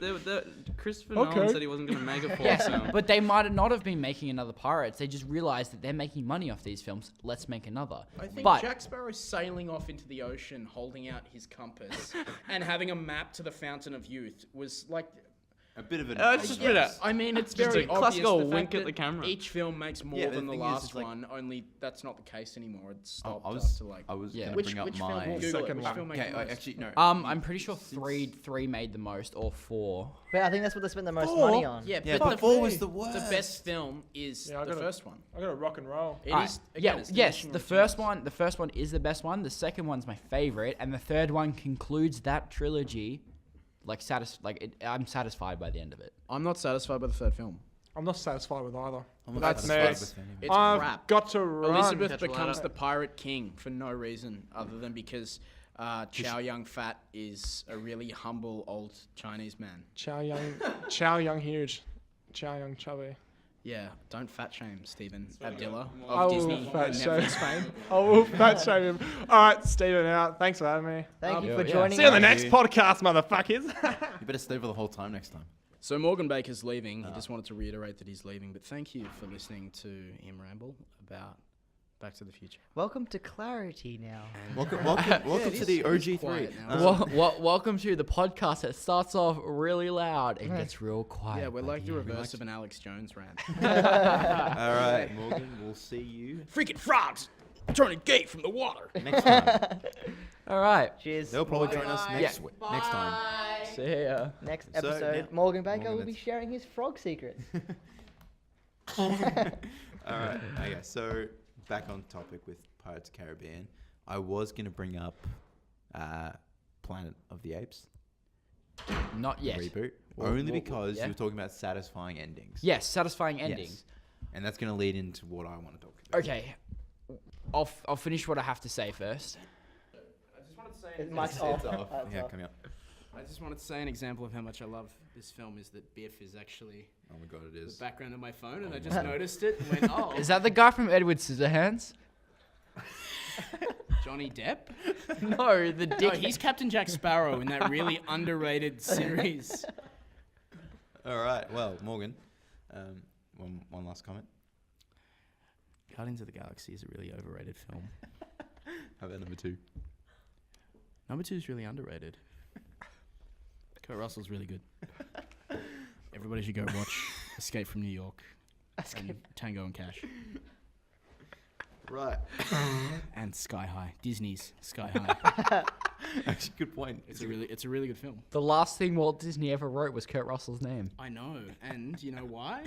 Christopher Okay. Nolan said he wasn't going to make a 4th Yes, film. but they might not have been making another Pirates. They just realized that they're making money off these films. Let's make another. I think but Jack Sparrow sailing off into the ocean, holding out his compass, and having a map to the Fountain of Youth was like. a bit of an. It's just a bit of- I mean, it's Just very a classical obvious, the wink fact at the that camera. Each film makes more Yeah, the than the thing is, last it's like- one. Only that's not the case anymore. It's I stopped was after like. I was Yeah. gonna Which bring up film? my. Google it. Second Which one. film made Okay, the most? actually no. I'm pretty sure three made the most, or 4. But I think that's what they spent the most money on. Yeah, Yeah, but but the 4 was the worst. The best film is Yeah, I the gotta- first one. I got to rock and roll. It is. Alright, Again, it's yes, diminishing the returns. first one is the best one. The second one's my favorite, and the third one concludes that trilogy. I'm satisfied by the end of it. I'm not satisfied by the third film. I'm not satisfied with either. I'm not That's satisfied mess. with any of it. It's I've crap. got to run. Elizabeth Catch a becomes ladder. the pirate king for no reason other than because Chow Yun Fat is a really humble old Chinese man. Chow Young huge. Chow Young chubby. Yeah, don't fat shame Stephen Abdillah I of will Disney fat and shame. Netflix fame. I will fat shame him. All right, Stephen out. Thanks for having me. Thank you for yeah. joining See you on the us. next podcast, motherfuckers. You better stay for the whole time next time. So Morgan Baker's leaving. He just wanted to reiterate that he's leaving, but thank you for listening to him ramble about Back to the Future. Welcome to Clarity now. Welcome it to is- the it is OG3. quiet now. Welcome to the podcast that starts off really loud and gets real quiet. Yeah, we're by like the end. reverse of an Alex Jones rant. All right, Morgan. We'll see you. Freaking frogs! turning gay from the water. Next time. All right. Cheers. They'll probably join us next next time. See ya. Next So, episode, yeah, Morgan Baker Morgan, will be that's- sharing his frog secrets. All right. Okay. So back on topic with Pirates of the Caribbean. I was gonna bring up Planet of the Apes Not yet. reboot, Well, only well, because yeah. you were talking about satisfying endings. Yes, satisfying endings. Yes. And that's gonna lead into what I want to talk about. Okay. I'll finish what I have to say first. I just wanted to say Mike's off. It's off. It's Yeah, off. coming up. I just wanted to say an example of how much I love this film is that Biff is actually Oh my god, it the is. background of my phone, and I just noticed it and went, oh, Is that the guy from Edward Scissorhands? Johnny Depp? No, the No, dick. he's Captain Jack Sparrow in that really underrated series. All right. Well, Morgan, one last comment. Guardians of the Galaxy is a really overrated film. How about number 2? Number 2 is really underrated. Kurt Russell's really good. Everybody should go watch Escape from New York and Tango and Cash Right. and Sky High. Disney's Sky High. Actually, good point. It's a really good film. The last thing Walt Disney ever wrote was Kurt Russell's name. I know, and you know why?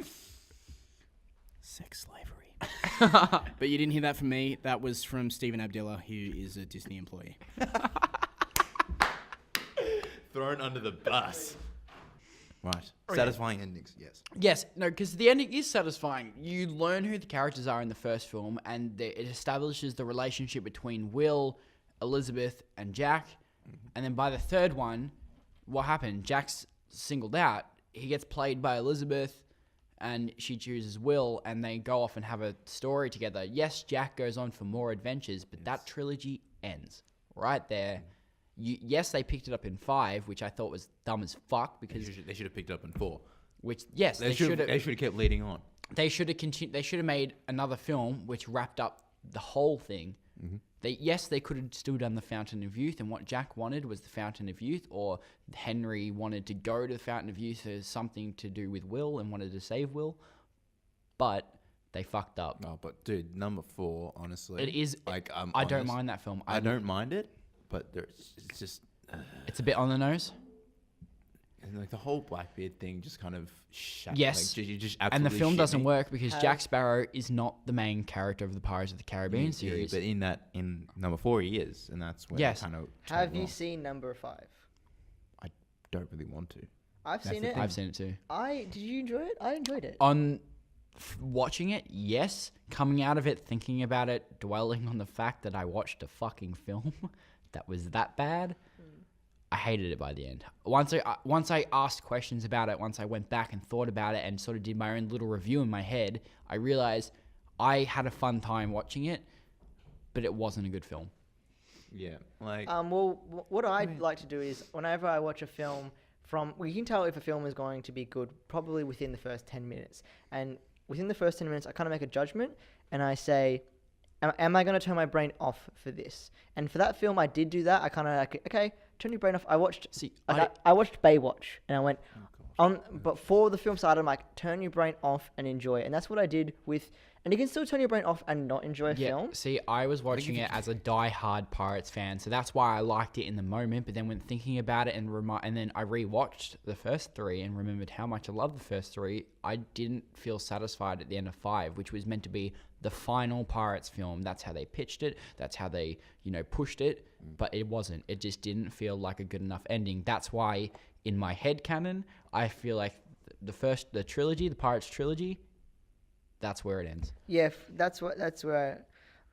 Sex slavery. But you didn't hear that from me. That was from Stephen Abdillah, who is a Disney employee. Thrown under the bus. Right. Satisfying endings. Yes. Yes, no, because the ending is satisfying. You learn who the characters are in the first film, and it establishes the relationship between Will, Elizabeth, and Jack. And then by the third one, what happened? Jack's singled out. He gets played by Elizabeth, and she chooses Will, and they go off and have a story together. Yes, Jack goes on for more adventures, but that trilogy ends right there. Yes, they picked it up in 5, which I thought was dumb as fuck because They should have picked it up in 4. which yes, they should have. They should have kept leading on. They should have continued. They should have made another film which wrapped up the whole thing. They could have still done the Fountain of Youth, and what Jack wanted was the Fountain of Youth, or Henry wanted to go to the Fountain of Youth as something to do with Will and wanted to save Will, but they fucked up. Oh, but dude, number 4, honestly, It is like I don't mind that film. I don't mind it, but it's just It's a bit on the nose. and like the whole Blackbeard thing just kind of shat. Yes. Like, you just And the absolutely film shit doesn't me. work because Jack Sparrow is not the main character of the Pirates of the Caribbean Yeah, series. but in number 4 he is, and that's when Yes. kind of Have you seen number 5? don't really want to. I've That's seen the it. thing. I've seen it too. Did you enjoy it? I enjoyed it. On watching it, yes. Coming out of it, thinking about it, dwelling on the fact that I watched a fucking film that was that bad, I hated it by the end. Once I asked questions about it, once I went back and thought about it and sort of did my own little review in my head, I realized I had a fun time watching it, but it wasn't a good film. Yeah, like What I'd like to do is whenever I watch a film, we can tell if a film is going to be good probably within the first 10 minutes. And within the first 10 minutes, I kind of make a judgment and I say, am I going to turn my brain off for this? And for that film, I did do that. I kind of like, okay, turn your brain off. I watched Baywatch and I went, but before the film started, I'm like, turn your brain off and enjoy it. And that's what I did with, and you can still turn your brain off and not enjoy a film. See, I was watching it as a die-hard Pirates fan, so that's why I liked it in the moment. But then when thinking about it and then I rewatched the first 3 and remembered how much I loved the first 3, I didn't feel satisfied at the end of 5, which was meant to be the final Pirates film. That's how they pitched it. That's how they, pushed it. But it wasn't. It just didn't feel like a good enough ending. That's why in my head canon, I feel like the trilogy, the Pirates trilogy, that's where it ends. Yeah, that's where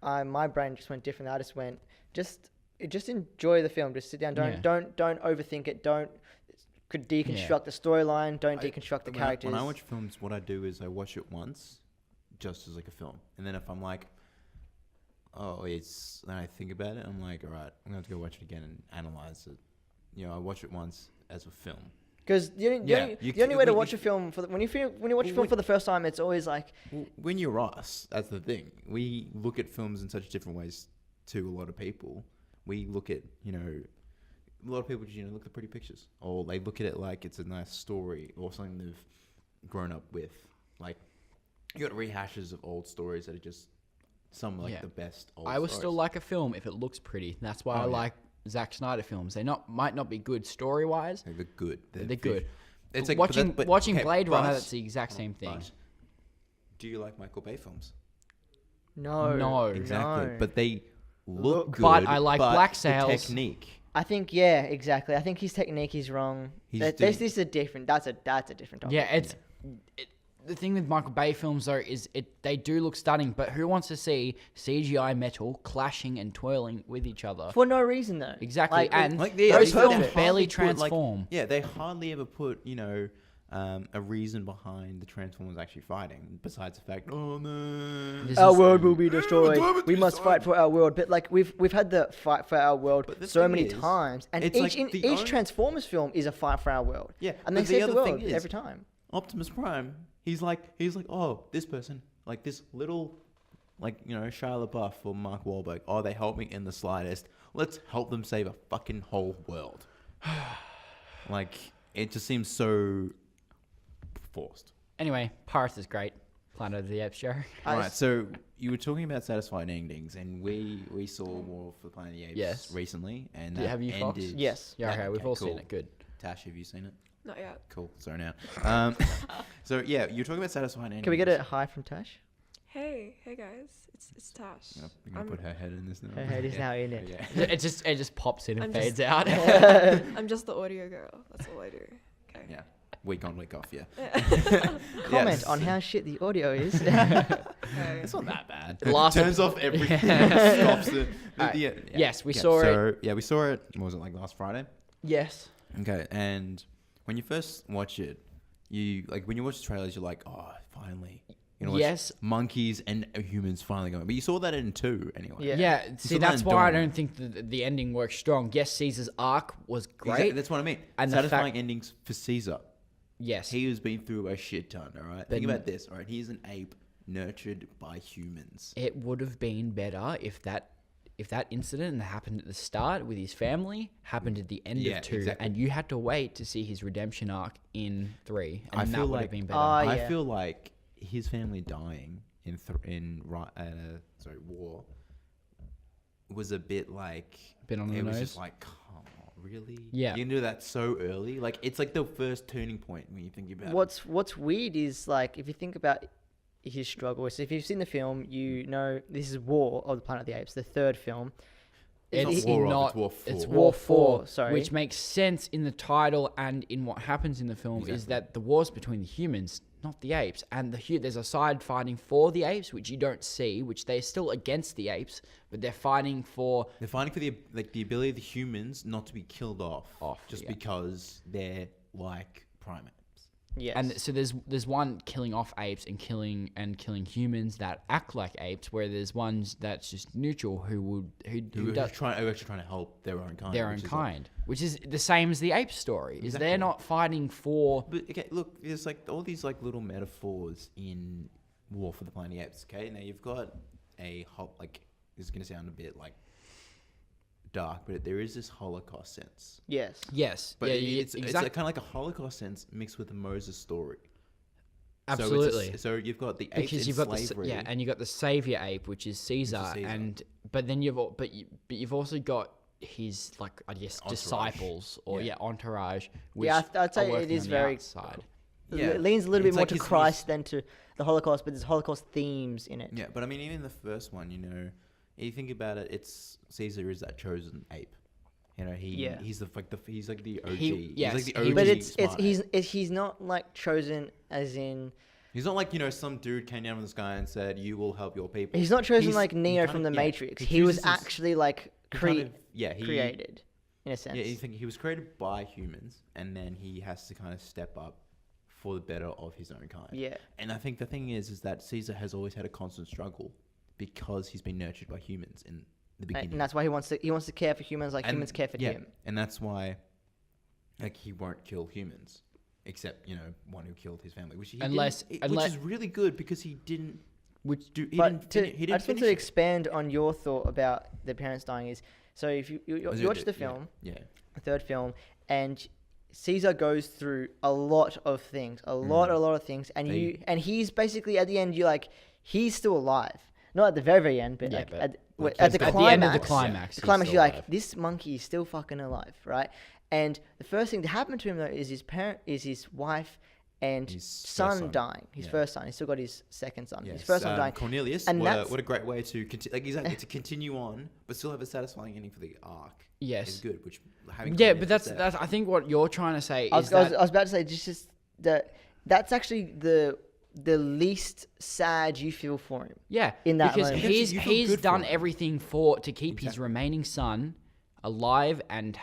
my brain just went different. I just went, just enjoy the film. Just sit down. Don't overthink it. Could deconstruct the storyline. Don't deconstruct the characters. When I watch films, what I do is I watch it once, just as like a film, and then if I'm like, then I think about it, I'm like, all right, I'm gonna have to go watch it again and analyze it. I watch it once as a film. Because the only way to watch a film when you watch a film for the first time, it's always like when you're us. That's the thing. We look at films in such different ways to a lot of people. We look at a lot of people just look at pretty pictures, or they look at it like it's a nice story or something they've grown up with. Like you got rehashes of old stories that are just some like Yeah. the best. Old I would still stories. like a film if it looks pretty. That's why Oh, I yeah. like Zack Snyder films. They might not be good story wise. Like, they're good. They're good. It's like but watching that- but- watching okay, Blade Runner, but- that's the exact same thing. but do you like Michael Bay films? No. No. Exactly. No. But they look good. But I like Black the Sails. technique. I think exactly. I think his technique is wrong. He's This doing- is a different. That's a different topic. Yeah, the thing with Michael Bay films though is they do look stunning, but who wants to see CGI metal clashing and twirling with each other? For no reason though. Exactly, Like, and Like those they films hardly barely put, transform. they hardly ever put a reason behind the Transformers actually fighting, besides the fact, oh no, This our is- world will be destroyed. climate We must destroyed. fight for our world. But like we've had the fight for our world But the so thing many is, times, and it's each like in the each only- Transformers film is a fight for our world. yeah. And they but save the other thing world is, every time. Optimus Prime, he's like, oh, this person, like this little, like Shia LaBeouf or Mark Wahlberg, oh, they help me in the slightest. Let's help them save a fucking whole world. Like it just seems so forced. Anyway, Paris is great. Planet of the Apes show. I All right, s- so you were talking about satisfying endings, and we saw War for the Planet of the Apes Yes. recently, and Do- that have you, Fox? ended. Yes. Yeah, okay, we've all seen cool. it. Good. Tash, have you seen it? Not yet. Cool. Zone out. So yeah, you're talking about satisfying endings. Can we get a hi from Tash? Hey guys, it's Tash. You're gonna I'm, put her head in this now. Her head is now in it. Yeah. It just pops in and I'm fades just- out. I'm just the audio girl. That's all I do. Okay. Yeah. Week on, week off. Yeah. Comment Yes. on how shit the audio is. Okay. It's not that bad. Last Turns ep- off everything. Stops it. Alright. Yeah, Yes, we saw it. so, yeah, we saw it. What was it, like last Friday? Yes. Okay, and when you first watch it, when you watch the trailers, you're like, oh, finally. Yes. Monkeys and humans finally going. But you saw that in 2 anyway. Yeah. Yeah, see, saw that that's in why I Dawn. don't think the ending works strong. Yes, Caesar's arc was great. Exactly, that's what I mean. And the Satisfying fact- endings for Caesar. Yes. He has been through a shit ton, all right? But Think about this, all right? He's an ape nurtured by humans. It would have been better if that incident that happened at the start with his family happened at the end Yeah, of 2, exactly. and you had to wait to see his redemption arc in 3, and I that feel would like- have been better. Oh, I yeah. feel like his family dying in war was a bit like Bit on the it was nose? just like, oh, really? Yeah. You can do that so early. Like it's like the first turning point when you think about it. What's weird is like if you think about his struggle. So if you've seen the film, you know this is War of the Planet of the Apes, the third film. It's War of, not. it's War 4. It's War War 4, 4, sorry. which makes sense in the title and in what happens in the film is Exactly. that the war's between the humans, not the apes, and there's a side fighting for the apes, which you don't see, which they're still against the apes, but they're fighting for. They're fighting for the ability of the humans not to be killed off, just yeah. because they're like primates. Yes. And so there's one killing off apes and killing humans that act like apes, where there's ones that's just neutral who Who does are actually trying to help their own kind. their own which is like- kind, which is the same as the ape story. Is Exactly. they're not fighting for. But okay, look, there's like all these like little metaphors in War for the Planet of the Apes. Okay, now you've got a like this is gonna sound a bit like dark, but there is this Holocaust sense. yes. Yes, But yeah, it's exactly. kind of like a Holocaust sense mixed with the Moses story. Absolutely. So you've got the apes Because in you've got slavery. and you got the savior ape, which is Caesar, Caesar. and but then you've also got his like I guess Entourage. disciples or Yeah. entourage. Which Yeah, I'd say are working it is on the very- outside. Yeah. It leans a little It's bit more like to his- Christ than to the Holocaust, but there's Holocaust themes in it. Yeah, but I mean, even the first one, if you think about it, it's Caesar is that chosen ape. Yeah. He's he's like the OG. yes, he's like the he- OG. But it's smart ape. he's not like chosen as in He's not like some dude came down from the sky and said, "You will help your people." he's not chosen He's- like he Neo kind from of- the yeah, Matrix. he He was chooses his- actually like he kind of- yeah, he created in a sense. Yeah, you think he was created by humans, and then he has to kind of step up for the better of his own kind. Yeah. And I think the thing is that Caesar has always had a constant struggle because he's been nurtured by humans in the beginning. And that's why he wants to care for humans like And- humans care for yeah, him. and that's why, like, he won't kill humans, except one who killed his family, which he Unless- didn't, which is really good because he didn't. Which Do, he But didn't, to, fini- he I didn't just want finish to it. expand on your thought about the parents dying. Is so if you Was watch it- the yeah, film, yeah. the third film, and Caesar goes through a lot of things, a Mm. lot of things, and he's basically at the end you're like he's still alive. not at the very, very end, but Yeah, like but at like the at the climax. end of the climax, The he's climax, still you're like, alive. this monkey is still fucking alive, right? And the first thing to happen to him though is his wife and His first son son. dying. His Yeah. first son. He's still got his second son. Yes, His first son dying. Cornelius. And what, that's- what a great way to exactly to continue on, but still have a satisfying ending for the arc. Yes. Is good. Which having Yeah, Cornelius but that's there- that's. I think what you're trying to say I is was that about to say just that that's actually the least sad you feel for him. yeah, in that because moment. he's You feel he's good for done him. everything to keep his Exactly. remaining son alive and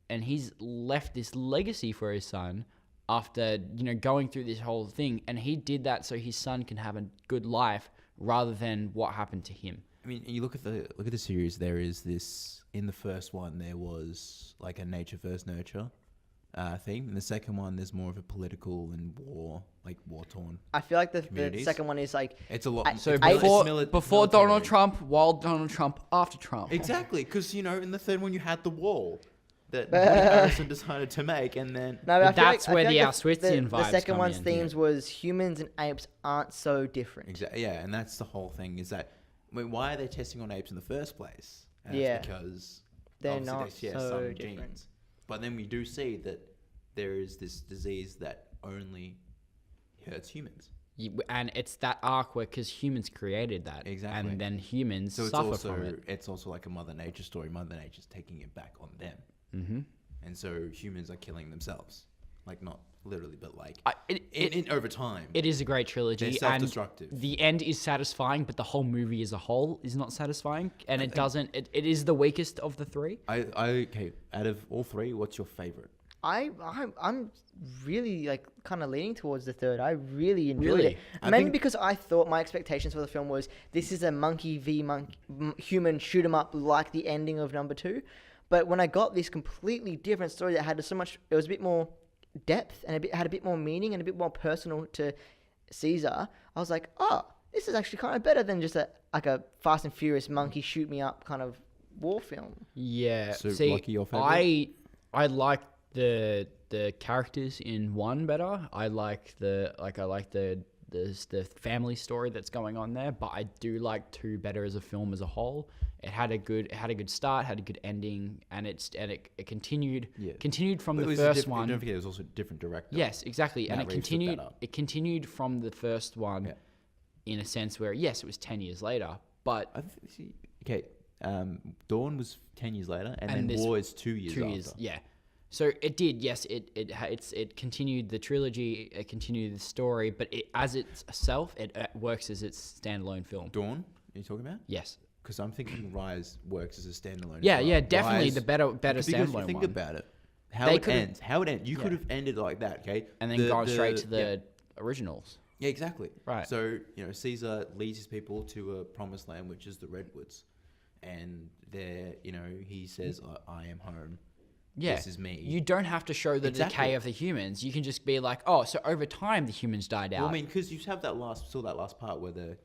and he's left this legacy for his son after going through this whole thing, and he did that so his son can have a good life rather than what happened to him. I mean, you look at the series. There is this in the first one. There was like a nature versus nurture theme. In the second one, there's more of a political and war torn. I feel like the Communities. second one is like It's a lot. So it's before military. Donald Trump, while Donald Trump, after Trump. Exactly, because in the third one you had the wall that Woody Harrelson decided to make, and then no, But I feel that's I where feel the like Auschwitzian the vibes second come one's in. themes was humans and apes aren't so different. exactly, yeah, and that's the whole thing. Is that why are they testing on apes in the first place? And Yeah. it's because They're obviously not they share so some different. genes. But then we do see that there is this disease that only hurts humans. And it's that arc where because humans created that, Exactly. and then humans So suffer from it. it's also like a Mother Nature story. Mother Nature's taking it back on them, Mm-hmm. and so humans are killing themselves, like not literally, but like It in over time. it is a great trilogy, They're and self-destructive. the end is satisfying, but the whole movie as a whole is not satisfying, and it doesn't. It is the weakest of the three. Okay, out of all three, what's your favorite? I'm really like kind of leaning towards the third. I really enjoyed Really? it. I Mainly think- because I thought my expectations for the film was this is a monkey v human shoot 'em up like the ending of number 2. But when I got this completely different story that had so much, it was a bit more depth and had a bit more meaning and a bit more personal to Caesar. I was like, oh, this is actually kind of better than just a Fast and Furious monkey shoot me up kind of war film. Yeah. So, See, Lucky, your favorite? I like the characters in one better. I like the family story that's going on there, but I do like 2 better as a film as a whole. It had a good start, had a good ending, and it continued Yeah. from But it the was a first different- one. Don't forget, it was also a different director. Yes, exactly, and Matt it Reeves took continued. that up. It continued from the first one, Yeah. in a sense where yes, it was 10 years later, but Okay, Dawn was 10 years later, and then this War is 2 years 2 after. years, yeah. So it did, yes. It continued the trilogy. It continued the story, but as itself, it works as its standalone film. Dawn, are you talking about? Yes. Because I'm thinking Rise works as a standalone. Yeah, as well. yeah, definitely Rise- the better because you standalone think one. about it, how They it could've- ends. How it ends. You Yeah. could have ended like that, okay? And then gone straight to the yeah. originals. Yeah, exactly. Right. So, Caesar leads his people to a promised land, which is the Redwoods. And there, he says, I am home. Yeah. This is me. You don't have to show the Exactly. decay of the humans. You can just be like, oh, so over time the humans died out. Well, I mean, because you have that last part where the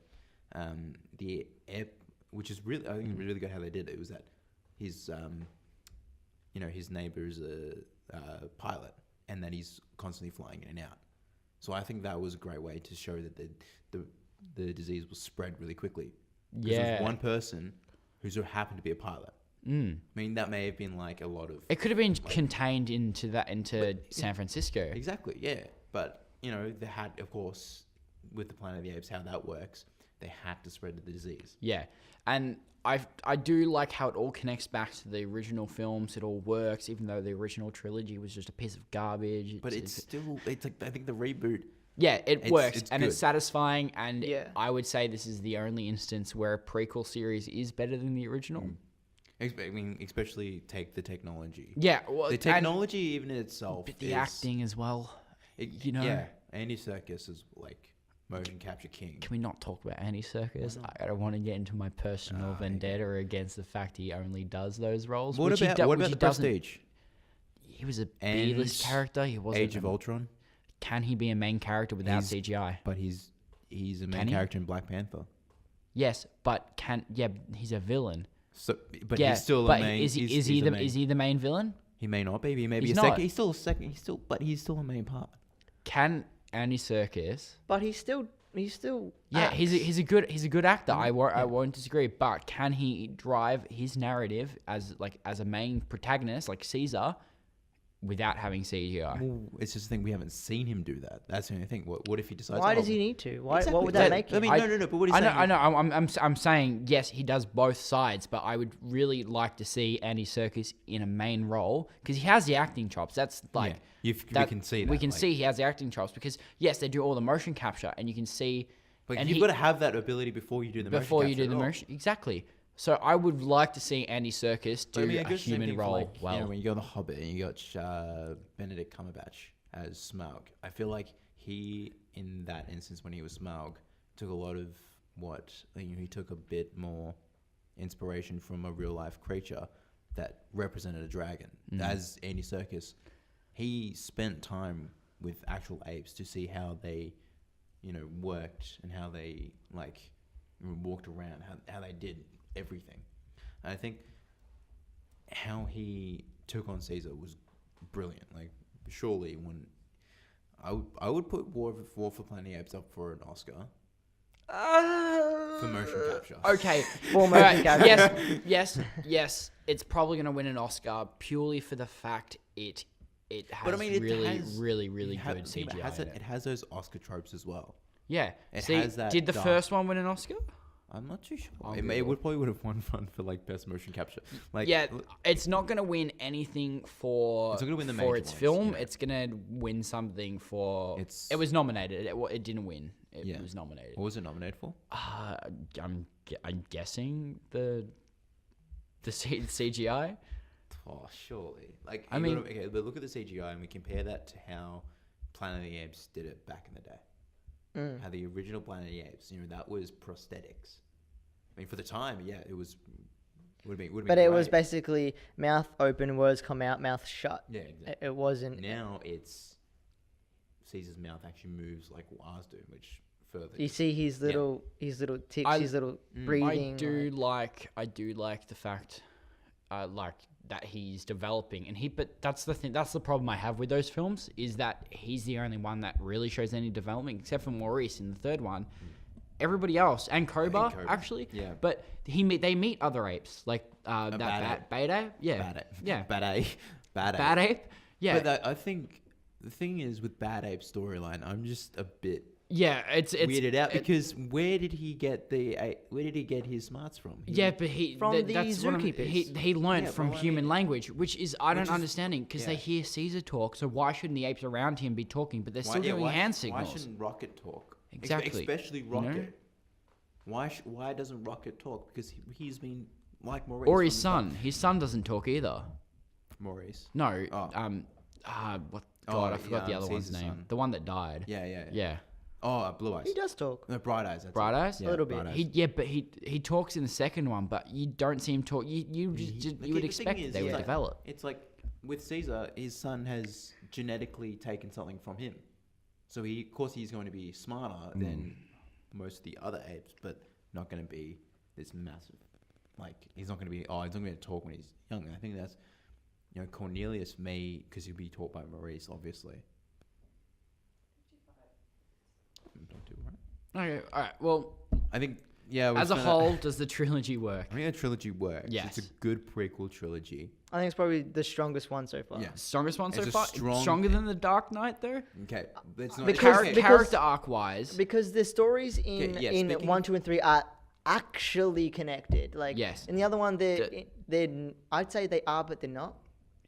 air, which is really, I think, really good how they did it. It was that his, his neighbor is a pilot, and that he's constantly flying in and out. So I think that was a great way to show that the disease was spread really quickly. 'Cause it Yeah. was one person who so happened to be a pilot. I mean, that may have been like a lot of. It could have been contained into San Francisco. Exactly, yeah. But, they had, of course, with the Planet of the Apes, how that works, they had to spread the disease. Yeah, and I do like how it all connects back to the original films. It all works, even though the original trilogy was just a piece of garbage. But it's like, I think the reboot. yeah, it works, it's and it's good. satisfying. And Yeah. I would say this is the only instance where a prequel series is better than the original. I mean, especially take the technology. Yeah, well, The and- technology, even in itself, but the is, acting as well. Yeah, Andy Serkis is like motion capture king. Can we not talk about Andy Serkis? I don't want to get into my personal vendetta against the fact he only does those roles. What which he about do- what which about he the doesn't- Prestige? He was a And B-list character. He wasn't. Age of Ultron, Can he be a main character without He's- CGI? but he's a Can main he? character in Black Panther. Yes, but he's a villain. So, but yeah, he's still but a main. is he's he a the main. is he the main villain? He may not be. He may be He's a not. second. He's still a second. But he's still a main part. Can Andy Serkis? But he's still he still. Yeah, acts. he's a good actor. I won't disagree. But can he drive his narrative as a main protagonist like Caesar without having CGI? Well, it's just the thing, we haven't seen him do that. That's the only thing. What if he decides? Why oh, does he need to? Why? Exactly. What would that make I him? mean, no. But what he's saying I know. I'm saying yes, he does both sides, but I would really like to see Andy Serkis in a main role because he has the acting chops. That's like we can see that. We can see he has the acting chops because yes, they do all the motion capture, and you can see. But and you've got to have that ability before you do the motion. Exactly. So I would like to see Andy Serkis do a human role well. You know, when you go on The Hobbit and you got Benedict Cumberbatch as Smaug, I feel like he, in that instance when he was Smaug, took a lot of he took a bit more inspiration from a real life creature that represented a dragon. As Andy Serkis, he spent time with actual apes to see how they, worked and how they walked around, how they did everything. And I think how he took on Caesar was brilliant. Like, surely when I would put War for Planet of the Apes up for an Oscar for motion capture. Okay, For motion capture. yes. It's probably going to win an Oscar purely for the fact it has But I mean, it really good think CGI. about it has those Oscar tropes as well. Yeah. It See, has that did the dark- first one win an Oscar? I'm not too sure. I'll It probably would have won one for best motion capture. Yeah, it's not going to win anything for It's not gonna win the for major its ones, film. yeah. It's going to win something for. It's- It was nominated. It didn't win. It Yeah. was nominated. What was it nominated for? I'm guessing the CGI. Oh, surely. Like, I mean- okay, but look at the CGI and we compare that to how Planet of the Apes did it back in the day. How the original Planet of the Apes, that was prosthetics. I mean, for the time, yeah, it was. Would have been. But it was great. basically mouth open, words come out, mouth shut. Yeah, exactly. It wasn't. Now it's Caesar's mouth actually moves like ours do, which further. You see his little tics, his little breathing. I do like the fact, that he's developing, but that's the thing. That's the problem I have with those films is that he's the only one that really shows any development, except for Maurice in the third one. Everybody else and Koba, actually, yeah. But they meet other apes like that bad ape, yeah, bad ape, yeah. But I think the thing is with Bad Ape storyline, I'm just a bit. Yeah, it's weirded out because where did he get his smarts from? But that's what zookeepers. he learned Yeah, from but I human mean- language, which is I don't understand because they yeah. hear Caesar talk. So why shouldn't the apes around him be talking? But they're still doing hand signals. Why shouldn't Rocket talk? Exactly. Especially You know? Rocket. Why doesn't Rocket talk? Because he's been like Maurice. Or from his the son. start. His son doesn't talk either. Maurice. No. Oh. What? God, I forgot the yeah, other one's Caesar's name. son. The one that died. Yeah. Oh, Blue Eyes. He does talk. No, Bright Eyes. That's Bright it. Eyes? Yeah, A little bit. Bright Eyes. But he talks in the second one, but you don't see him talk. You The would thing expect is, they would like, develop. It's like with Caesar, his son has genetically taken something from him, so of course he's going to be smarter than most of the other apes, but not going to be this massive. Like he's not going to be. He's not going to talk when he's young. I think that's Cornelius may because he'll be taught by Maurice, obviously. Don't do right. Okay, all right. Well, I think yeah. as a whole, does the trilogy work? I think the trilogy works. Yes. It's a good prequel trilogy. I think it's probably the strongest one so far. Yeah. Strongest one so It's a far. strong- Stronger than the Dark Knight, though. Okay, it's not Because- Character arc wise, Because the stories in Okay, yeah, in speaking 1, of- 2, and 3 are actually connected. Like Yes. in the other one, they're I'd say they are, but they're not.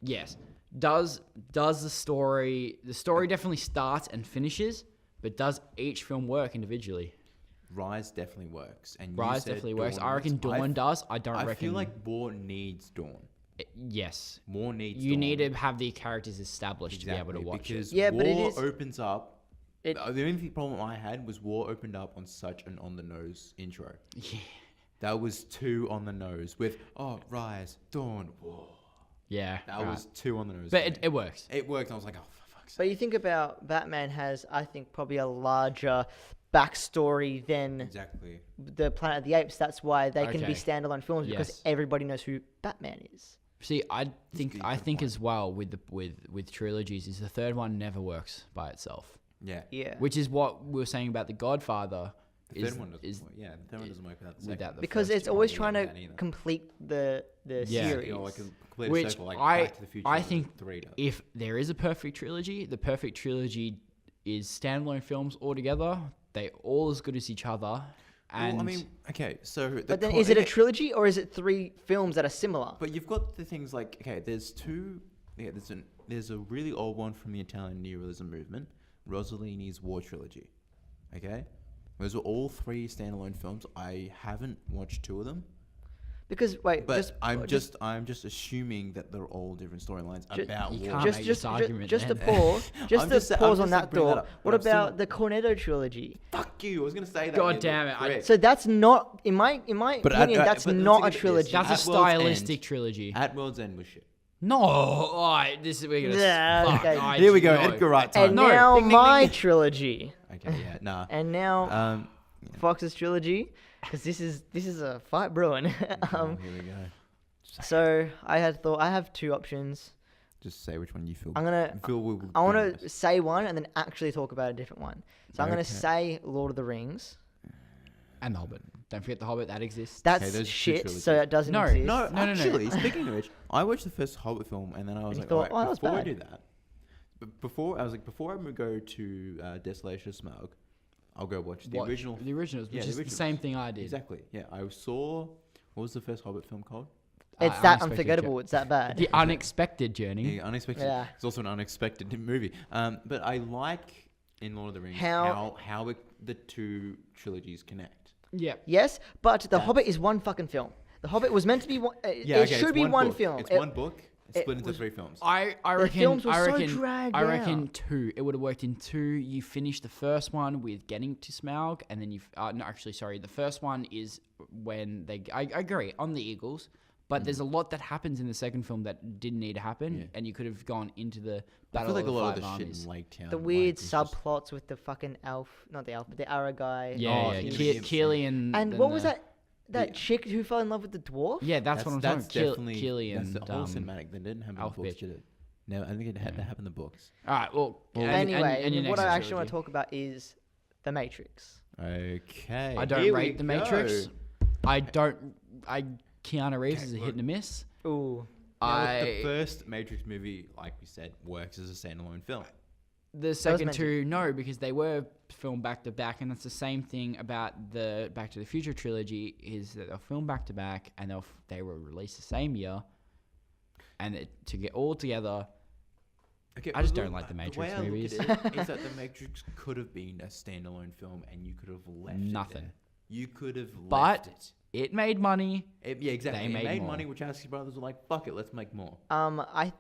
yes. Does the story definitely starts and finishes, but does each film work individually? Rise definitely works, and you Rise said definitely works. Dawn I reckon works. Dawn does. I don't I reckon. feel like War needs Dawn. Yes. War needs. You Dawn. need to have the characters established to be able to watch because it. Yeah, War but it is- opens up. It- The only problem I had was War opened up on such an on the nose intro. Yeah. That was too on the nose with Rise, Dawn, War. Yeah. That right. was too on the nose. But for me. it works. It worked. I was like, oh, for fuck's sake. But you think about Batman has, I think, probably a larger backstory than Exactly. the Planet of the Apes. That's why they can be Okay. standalone films because Yes. everybody knows who Batman is. See, I think good I think point. as well with trilogies is the third one never works by itself. Yeah. Yeah. which is what we were saying about The Godfather. The third one doesn't work. Yeah, the third one doesn't work without the second. without the Because first it's two. always Yeah, trying to that either. complete the Yeah. series. You know, like a complete Which circle, like I- Back to the Future. I was think 3 does. if there is a perfect trilogy, the perfect trilogy is standalone films altogether. They all as good as each other. And Well, I mean, okay, so the But then, core- is it a okay, trilogy or is it 3 films that are similar? But you've got the things like, okay, there's two. Yeah, there's a really old one from the Italian neorealism movement, Rossellini's War Trilogy. Okay, those are all 3 standalone films. I haven't watched 2 of them, Because wait, but I'm just assuming that they're all different storylines Ju- about You war. can't just make just this argument, just to man. pause, just I'm to just sa- I'm pause just on saying that bring that door. up, What but I'm still about not- the Cornetto trilogy? Fuck you! I was gonna say that. God yeah, damn it, I- correct. So that's not in my But opinion. at- That's but let's not look a at this. trilogy. that's a At World's stylistic End- trilogy. At World's End was shit. No, we're gonna. Nah, fuck, okay. Here we go. no. Edgar Wright and time. No, now ding, ding, my ding. trilogy, Okay, yeah, nah. and now Um, Fox's trilogy, because this is a fight brewing. here we go. So I have 2 options. Just say which one you feel. I'm gonna feel will I want be to best. say one and then actually talk about a different one. So I'm gonna Okay. say Lord of the Rings. And The Hobbit. Don't forget The Hobbit. That exists. That's those are 2 shit. trilogies. So it doesn't No, exist. No, No, no, no. actually, speaking of which, I watched the first Hobbit film, and then I was you like, thought, alright, "Oh, that was before I bad." do that, before I was like, before I go to Desolation of Smaug, I'll go watch the original. The originals, Yeah, which the is the originals. same thing I did. Exactly. Yeah, I saw. What was the first Hobbit film called? It's that Unexpected unforgettable. Journey. It's that bad. The Unexpected Journey. Yeah, unexpected. Yeah. It's also an unexpected movie. But I like in Lord of the Rings How- how the 2 trilogies connect. Yeah. Yes, but The That's- Hobbit is one fucking film. The Hobbit was meant to be one. Yeah, it okay, should it's be one book. film. It's It- one book. It's it split into was- 3 films. I The reckon. films were I so reckon. dragged I reckon out. 2. It would have worked in 2. You finish the first one with getting to Smaug, and then you. No, actually, sorry. The first one is when they. I agree on the Eagles, but there's a lot that happens in the second film that didn't need to happen, Yeah. and you could have gone into the I battle feel like a of the lot 5 of the armies. shit in Lake Town. The like, weird was just- subplots with the fucking elf, not the elf, but the Arrow guy. Yeah, Oh, yeah. he was- Keely and. And then what was the- that? That the- chick who fell in love with the dwarf? Yeah, that's what I'm talking about. definitely Keely that's and. the whole cinematic. They didn't have in the Alpha books, bitch. did it? No, I think it had to happen in the books. All right. Well. Anyway, and your what next I actually want to trilogy. talk about is The Matrix. Okay. I don't here we rate The Matrix. go. I don't. Keanu Reeves Okay, is a look. hit and a miss. Ooh. Now, look, the first Matrix movie, like we said, works as a standalone film. The second meant to- 2, no, because they were filmed back to back, and that's the same thing about the Back to the Future trilogy. Is that they'll film back to back, and they were released the same year, and to get all together. Okay, I just but don't look, like the way Matrix I look at movies. it is that the Matrix could have been a standalone film, and you could have left Nothing. It there. You could have But left it. It made money. Yeah, exactly. they It made made more. money, which Wachowski brothers were like, "Fuck it, let's make more."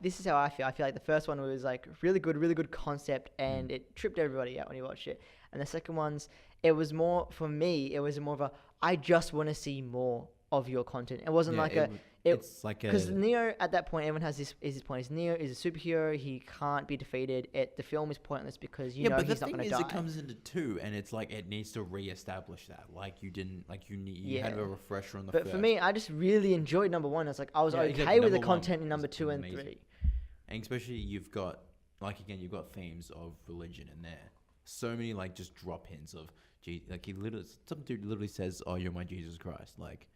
This is how I feel. I feel like the first one was like really good concept, and it tripped everybody out when you watched it. And the second one's, it was more for me. It was more of a, I just want to see more of your content. It wasn't Yeah, like it's like a because Neo at that point, everyone has this is his point. Is Neo is a superhero. He can't be defeated. The film is pointless because you know but the he's not thing going is, to die. it comes into 2, and it's like it needs to re-establish that. Like you didn't, like you need, you had Yeah. a refresher on the. But first. for me, I just really enjoyed number 1. It's like I was Yeah, okay exactly. with the Number one content in number was 2 and amazing. 3. And especially you've got, like again, you've got themes of religion in there. So many like just drop hints of, like some dude literally says, "Oh, you're my Jesus Christ." Like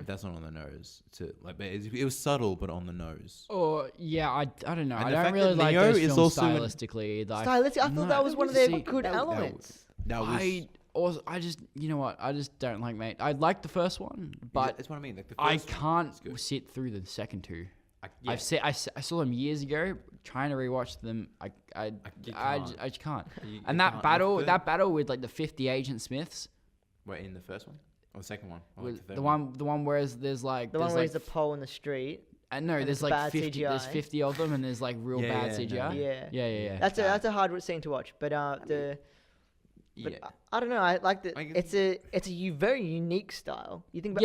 that's not on the nose. But it was subtle, but on the nose. Or yeah, I don't know. And I the don't fact really that like Neo those is films also in- stylistically. Like, Stylistic. I thought that was one of their See, good that- elements. That was. I just, you know what? I just don't like mate. I like the first one, but that's what I mean. Like the I first one can't is good. sit through the second 2. Yeah. I saw them years ago. Trying to rewatch them, I just can't. You And can't. that battle with like the 50 Agent Smiths, Wait, in the first one or the second one? Or was like the third the one where there's like The there's one where like he's the pole in the street. no, and there's it's like bad 50. There's CGI. 50 of them, and there's like real Yeah, bad yeah, no. CGI. Yeah. Yeah. That's a hard scene to watch. But But Yeah. I don't know. I like that. I guess- It's a very unique style. You think about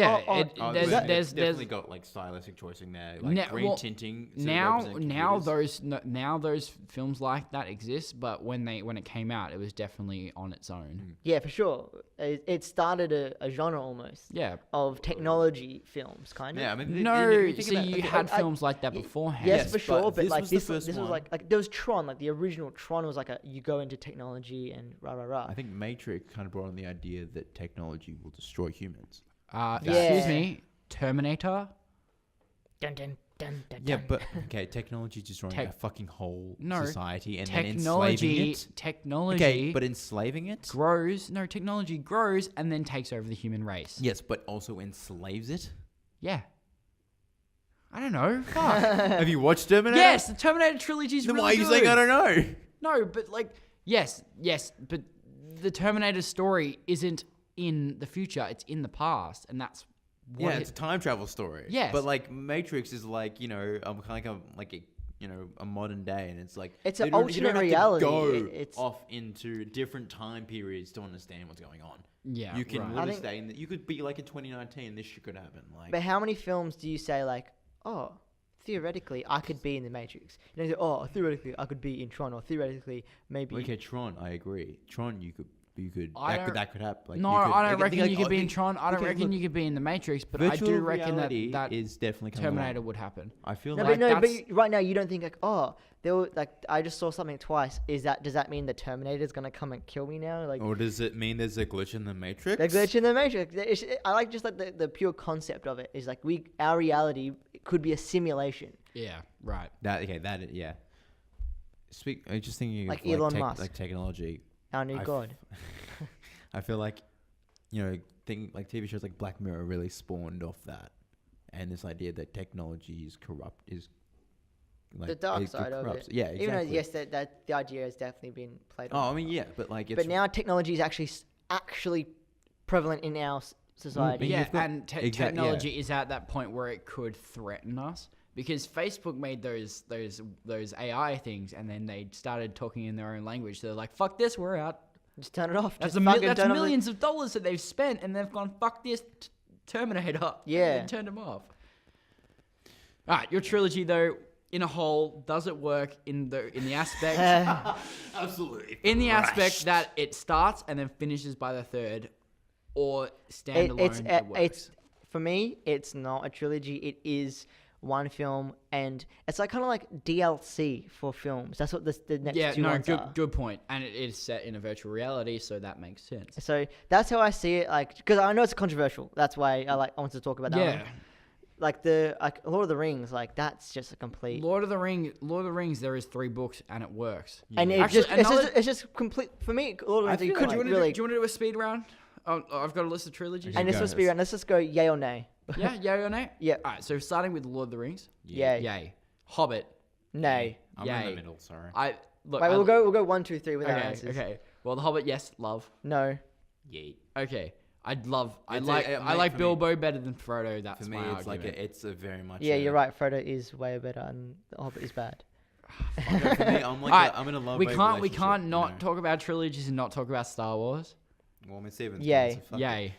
Yeah, There's there's definitely got like stylistic choicing there, like Now- green well, tinting. so to now represent now those films like that exist, but when it came out, it was definitely on its own. yeah, for sure. It started a genre almost Yeah. of technology films, kind of. Yeah, I mean, No, if you think so about- you okay, had I- films like that beforehand. Yes, Yes, for sure. but But this like was the this first was one. like there was Tron. Like the original Tron was like you go into technology and rah rah rah. I think Matrix kind of brought on the idea that technology will destroy humans. Excuse Yeah. me, Terminator. Dun, dun, dun, dun, Yeah, dun. but okay, technology is destroying Tech- a fucking whole No, society and then enslaving Technology, it. technology Okay, but enslaving it. grows. No, technology grows and then takes over the human race. Yes, but also enslaves it. Yeah. I don't know. Fuck. Have you watched Terminator? Yes, the Terminator trilogy is Then really why are you good. saying I don't know? No, but like, yes, but the Terminator story isn't in the future; it's in the past, and that's what Yeah, it's a time travel story. Yes. but like Matrix is like kind of like a modern day, and it's like It's you an don't- you don't alternate have to reality. Go It's- off into different time periods to understand what's going on. yeah, You can right. literally think- stay in. You could be like in 2019. This shit could happen. Like, But how many films do you say like, oh, theoretically I could be in the Matrix? You know, you say, oh, theoretically I could be in Tron, or theoretically maybe. okay, Tron. I agree. Tron, you could. I That could happen. Like, No, you could, I don't like, reckon think, you like, could be in think- Tron. I don't okay, reckon look, you could be in the Matrix, but I virtual do reckon reality that is definitely coming Terminator along. would happen. I feel No, like but that's- right now you don't think like, oh, there were like I just saw something twice. Does that mean the Terminator's gonna come and kill me now? Like Or does it mean there's a glitch in the Matrix? the glitch in the Matrix. I like just like the pure concept of it is like our reality could be a simulation. Yeah, right. Yeah. I'm just thinking Like of Elon Musk. like technology. Our new I f- god. I feel like, like TV shows like Black Mirror really spawned off that, and this idea that technology is corrupt is like The dark it side of corrupts. it. Yeah, exactly. Even though yes, that the idea has definitely been played. Oh, on. I mean, yeah, but like it's But now technology is actually prevalent in our society. Yeah, you've got- and yeah. technology is at that point where it could threaten us because Facebook made those AI things, and then they started talking in their own language. So they're like, "Fuck this, we're out." Just turn it off. That's, Just fucking that's turn off the- millions of dollars that they've spent, and they've gone, "Fuck this, Terminator." Yeah. and turned them off. All right, your trilogy though, in a whole, does it work in the aspect absolutely in the aspect that it starts and then finishes by the third, or standalone? It works. it's for me. It's not a trilogy. It is one film, and it's like kind of like DLC for films. That's what the next two ones are. good point. And it is set in a virtual reality, so that makes sense. So that's how I see it. Like, because I know it's controversial. That's why I wanted to talk about that. Yeah. One. Like Lord of the Rings. Like that's just a complete. Lord of the Rings. There is 3 books, and it works. And it Actually, it's just complete for me. Lord of the Rings. You feel couldn't like- do you really. want to do a speed round? I've got a list of trilogies. And this was speed round. Let's just go yay or nay. Yeah, yay or nay? Yeah. All right, so starting with Lord of the Rings. Yay. Yay. Hobbit. Nay. I'm in Yay. the middle. Sorry. I look. Wait, I- we'll go 1, 2, 3 with our Okay. answers. Okay. Well, the Hobbit, yes, love. No. Yeet. Okay. I It's like for me- Bilbo better than Frodo. That's For me, my it's like argument. it's a very much. Yeah, you're right. Frodo is way better, and the Hobbit is bad. For me, I'm like Alright, I'm in a love. we hate can't relationship, not you know? talk about trilogies and not talk about Star Wars. Well, I mean, Steven's Yay. fine, so fuck it. Yay.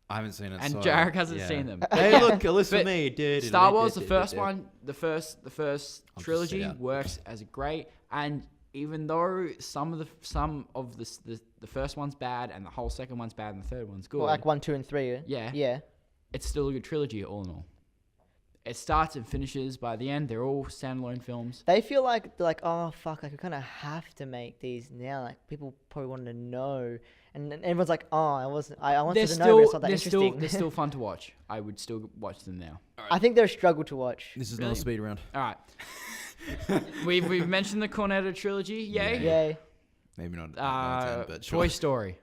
I haven't seen it. And so, Jarek hasn't yeah. seen them. Hey, look, a list for But me. Star Wars, the first one, the first I'll trilogy just sit out. works as great, and even though some of the first one's bad and the whole second one's bad and the third one's good, Well, like 1, 2, and 3. Yeah. Yeah. it's still a good trilogy all in all. It starts and finishes by the end. They're all standalone films. They feel like they're like, oh fuck, like we kind of have to make these now. Like people probably want to know, and then everyone's like, oh, I wanted to know, but it's not that interesting. They're still fun to watch. I would still watch them now. I think they're a struggle to watch. This is Really? not a speed round. All right. we've mentioned the Cornetto trilogy. Yay. Yay. Maybe not. not 10, but sure. Toy Story.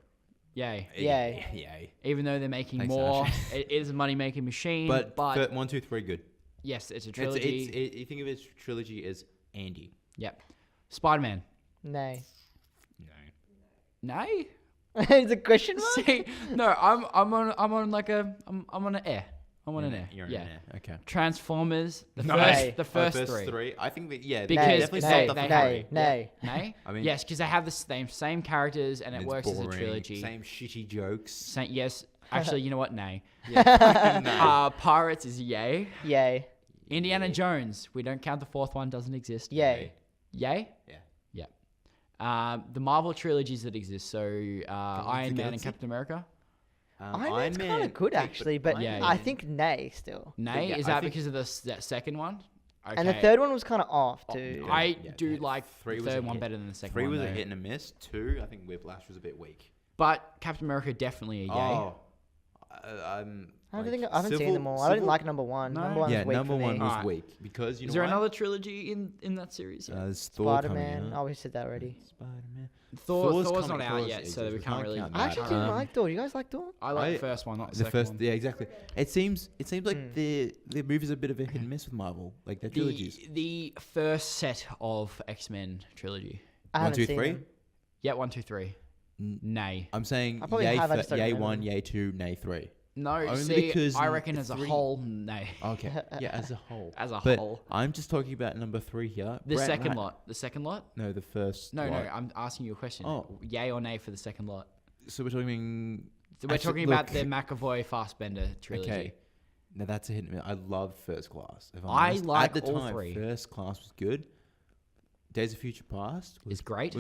Yay. Yay. Yay. Even though they're making Thanks, more, Ash. it is a money making machine. But, But 1, 2, 3, good. yes, it's a trilogy. You think of it as trilogy as Andy. Yep. Spider Man. Nay. No. Nay. It's a question mark. See, no, I'm on an air. I want an A. You're Yeah. an A. Okay. Transformers, the Nay. first Oh, three. I think that they Because definitely they- solved the they- three. Nay. Nay? I mean, Yes, because they have the same characters and it it's works as a boring, trilogy. Same shitty jokes. Yes. Actually, you know what? Nay. No. Pirates is yay. Yay. Indiana Jones. We don't count the fourth one. Doesn't exist. Yay. Yay? Yeah. The Marvel trilogies that exist. So Iron Man and Galaxy? Captain America. Iron Man's kind of good actually, but Yeah, I yeah. think nay still. Nay? yeah, Is I that think- because of that second one? Okay. And the third one was kind of off too. I Yeah, do yeah. like Three the was a third one hit. better than the second 3 one. was a though. hit and a miss. 2, I think Whiplash was a bit weak. But Captain America definitely a yay. Oh, I don't think I haven't seen them all. I didn't like number one. No? Number one Yeah, was weak number for one me. was Alright. weak because you Is know there why? another trilogy in that series? There's Thor Spider Man. coming Oh, out. we said that already. Spider-Man. Thor's Thor's not coming- out Thor's yet, so ages. we We can't can't really. count I that. actually didn't Um, like Thor. You guys like Thor? I like I- the first one, not the The second first, one. yeah, exactly. It seems like the movies are a bit of a hit and miss with Marvel, like their trilogies. The first set of X-Men trilogy. I 1, haven't 2, seen 3. them. Yeah, 1, 2, 3. N- Nay. I'm saying I probably yay, have, I just don't yay remember 1, them. yay 2, nay 3. No, Only see, because I reckon as a 3 whole, nay. Okay, yeah, as a whole. As a But whole. I'm just talking about number 3 here. The Brett second Rat- lot. The second lot? No, the first. No, lot. no, I'm asking you a question. Oh. Yay or nay for the second lot? So we're talking. So we're Actually, talking about look. the McAvoy Fassbender trilogy. Okay. Now that's a hit and miss. I loved First Class. If I'm I honest. like at the all time, three. First Class was good. Days of Future Past was It's great.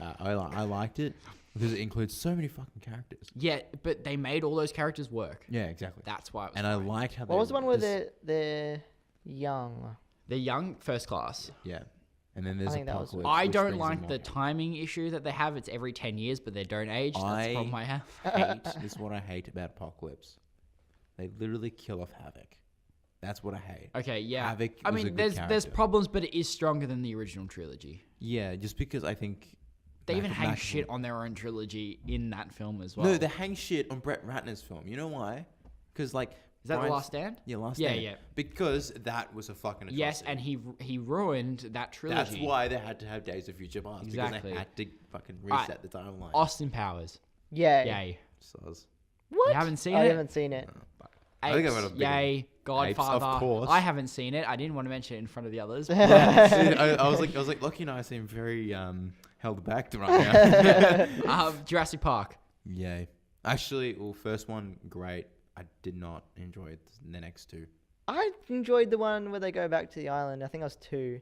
I liked it because it includes so many fucking characters. Yeah, but they made all those characters work. Yeah, exactly. That's why it was And I great. liked how. What they was the one where this- they're young? They're young first class. Yeah, and then there's think that was Apocalypse. I which don't brings like them the on. timing issue that they have. It's every 10 years, but they don't age. That's the I problem I have. hate. This is what I hate about Apocalypse. They literally kill off Havoc. That's what I hate. Okay, yeah. Havoc I was a mean, good there's character. problems, but it is stronger than the original trilogy. Yeah, just because I think They even Mac- hang Mac- shit on their own trilogy in that film as well. No, they hang shit on Brett Ratner's film. You know why? Because like Is that The Brian- Last Stand? Yeah, Last Yeah, Stand. yeah. Because that was a fucking atrocity. Yes, and he ruined that trilogy. That's why they had to have Days of Future Past. Because Exactly. they had to fucking Alright. reset the timeline. Austin Powers. Yay. Yay. Soz. What? You haven't seen I it? haven't seen it. I think I'm Apes, gonna pick yay. Godfather. of course. I haven't seen it. I didn't want to mention it in front of the others. See, I was like, Lucky and I seem very held back right now. Jurassic Park. Yay. Actually, well, first one, great. I did not enjoy the next two. I enjoyed the one where they go back to the island. I think that was 2.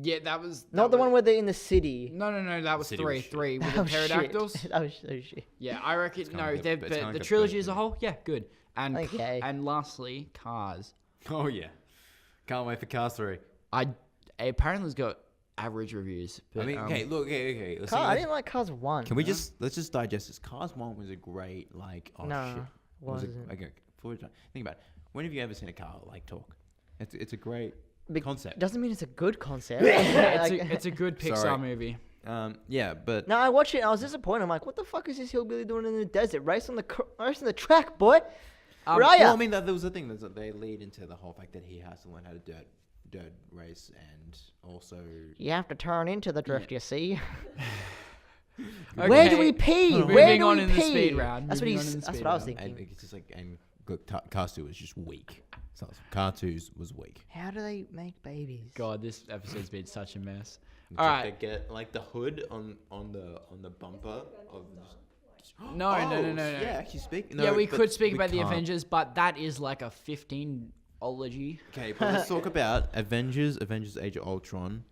Yeah, that was Not the one where they're in the city. No, that was City 3. was shit. 3 with That the was shit. pterodactyls. That was so shit. Yeah, I reckon kinda no. like a- They're, it's kinda but like the a trilogy third as a movie. whole, yeah, good. And Okay. and lastly, Cars. Oh yeah. Can't wait for Cars 3. Apparently it's got average reviews. But, I mean, okay, look, okay. Let's I see, didn't like Cars 1. can we let's just digest this? Cars 1 was a great, like, oh No, shit. Was it- wasn't. okay, before we talk- think about it. When have you ever seen a car like talk? It's a great Big- concept. Doesn't mean it's a good concept. it's a good Pixar Sorry. movie. Yeah, but No, I watched it and I was disappointed. I'm like, what the fuck is this hillbilly doing in the desert? Race on the track, boy. Where are ya? well, I mean, that was the thing that they lead into the whole fact that he has to learn how to dirt race and also. You have to turn into the drift, you see. Okay. Where do we pee? Moving Where do on we in the pee? speed round. That's what Moving on he's. in the That's speed what I was round. thinking. And it's just like Cars 2 was just weak. So Car 2 was weak. How do they make babies? God, this episode's been such a mess. It's All like right. They get like the hood on the bumper of. No. Yeah, actually speak. No, Yeah, we but could speak about the can't. Avengers, but that is like a 15-ology. Okay, but let's talk about Avengers Age of Ultron.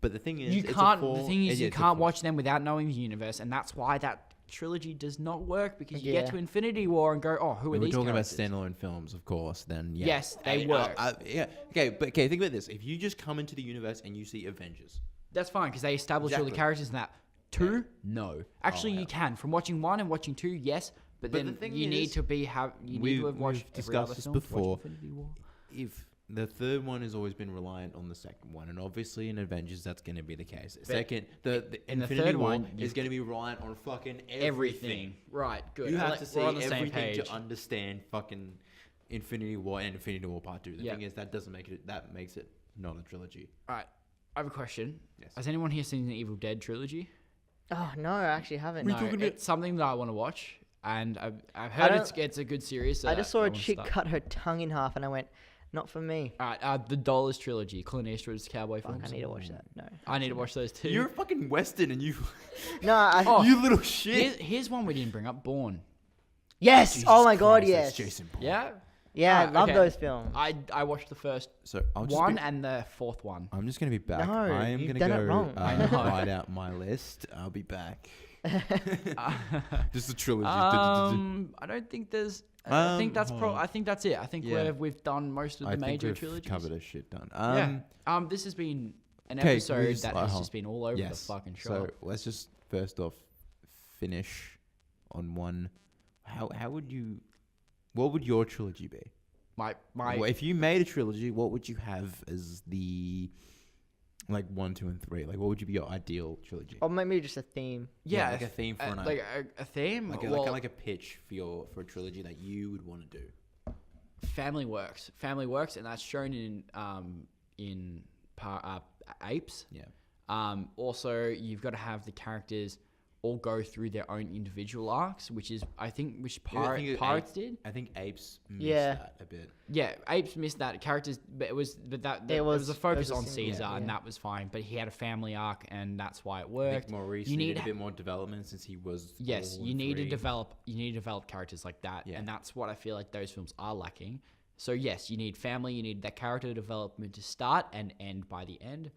But the thing is, You it's a can't. four- The thing is, yeah, you it's a can't four. watch them without knowing the universe, and that's why that trilogy does not work because you Yeah. get to Infinity War and go, oh, who are When we're these talking characters? about standalone films, of course, then yeah. Yes, they Hey, work. yeah. Okay, but okay, think about this. If you just come into the universe and you see Avengers, That's fine because they establish all the Exactly. characters in that. 2, no. Actually, hell. you can. From watching 1 and watching 2, yes, but But the then thing you need is, to be you need we've- to have watched we've every other discussed this film to watch before. Infinity War. if the third one has always been reliant on the second one, and obviously in Avengers that's going to be the case. Second, the in the Infinity third War one, is going to be reliant on fucking everything. Everything. Right, good. You have Like, to see we're on the same everything page. to understand fucking Infinity War and Infinity War Part 2. The Yeah. thing is, that makes it not a trilogy. Alright, I have a question. Yes. Has anyone here seen the Evil Dead trilogy? Oh no, I actually haven't. No, it's something that I want to watch. and I've heard don't- it's a good series. So I just saw a wanna chick start. cut her tongue in half, and I went, not for me. All right, the Dollars trilogy, Clint Eastwood's cowboy Fuck, films. I need to watch that. No. I need to watch those too. You're a fucking Western and you, No, I. Oh, you little shit. Here's one we didn't bring up. Born. Yes. Jesus Oh my God. Christ, Yes. that's Jason Bourne. Yeah. Yeah, I love okay. those films. I watched the first So I'll just one be, and the fourth one. I'm just gonna be back. No, I am you've gonna done it go wrong. I know. write out my list. I'll be back. Just the trilogy. I don't think there's. I think that's hold on. I think that's it. I think Yeah. we've done most of the I think major we've trilogies. covered a shit done. Yeah. This has been an 'kay, episode we've- that like, has hold- just been all over the yes. fucking show. So let's just first off finish on one. How would you? What would your trilogy be? my Well, if you made a trilogy, what would you have as the like 1, 2, and 3? Like, what would be your ideal trilogy? Or maybe just a theme. yeah, like a theme for an like a theme. like a pitch for a trilogy that you would want to do. Family Works, and that's shown in Apes. Yeah. Also, you've got to have the characters all go through their own individual arcs, which is I think Pirates did. I think Apes missed Yeah. that a bit. Yeah, Apes missed that characters, but it was It was a focus a on single, Caesar, and yeah. that was fine. But he had a family arc, and that's why it I worked. think Maurice You needed need a bit more development since he was. Yes, all you in need to 3. develop characters like that, Yeah. and that's what I feel like those films are lacking. So yes, you need family, you need that character development to start and end by the end.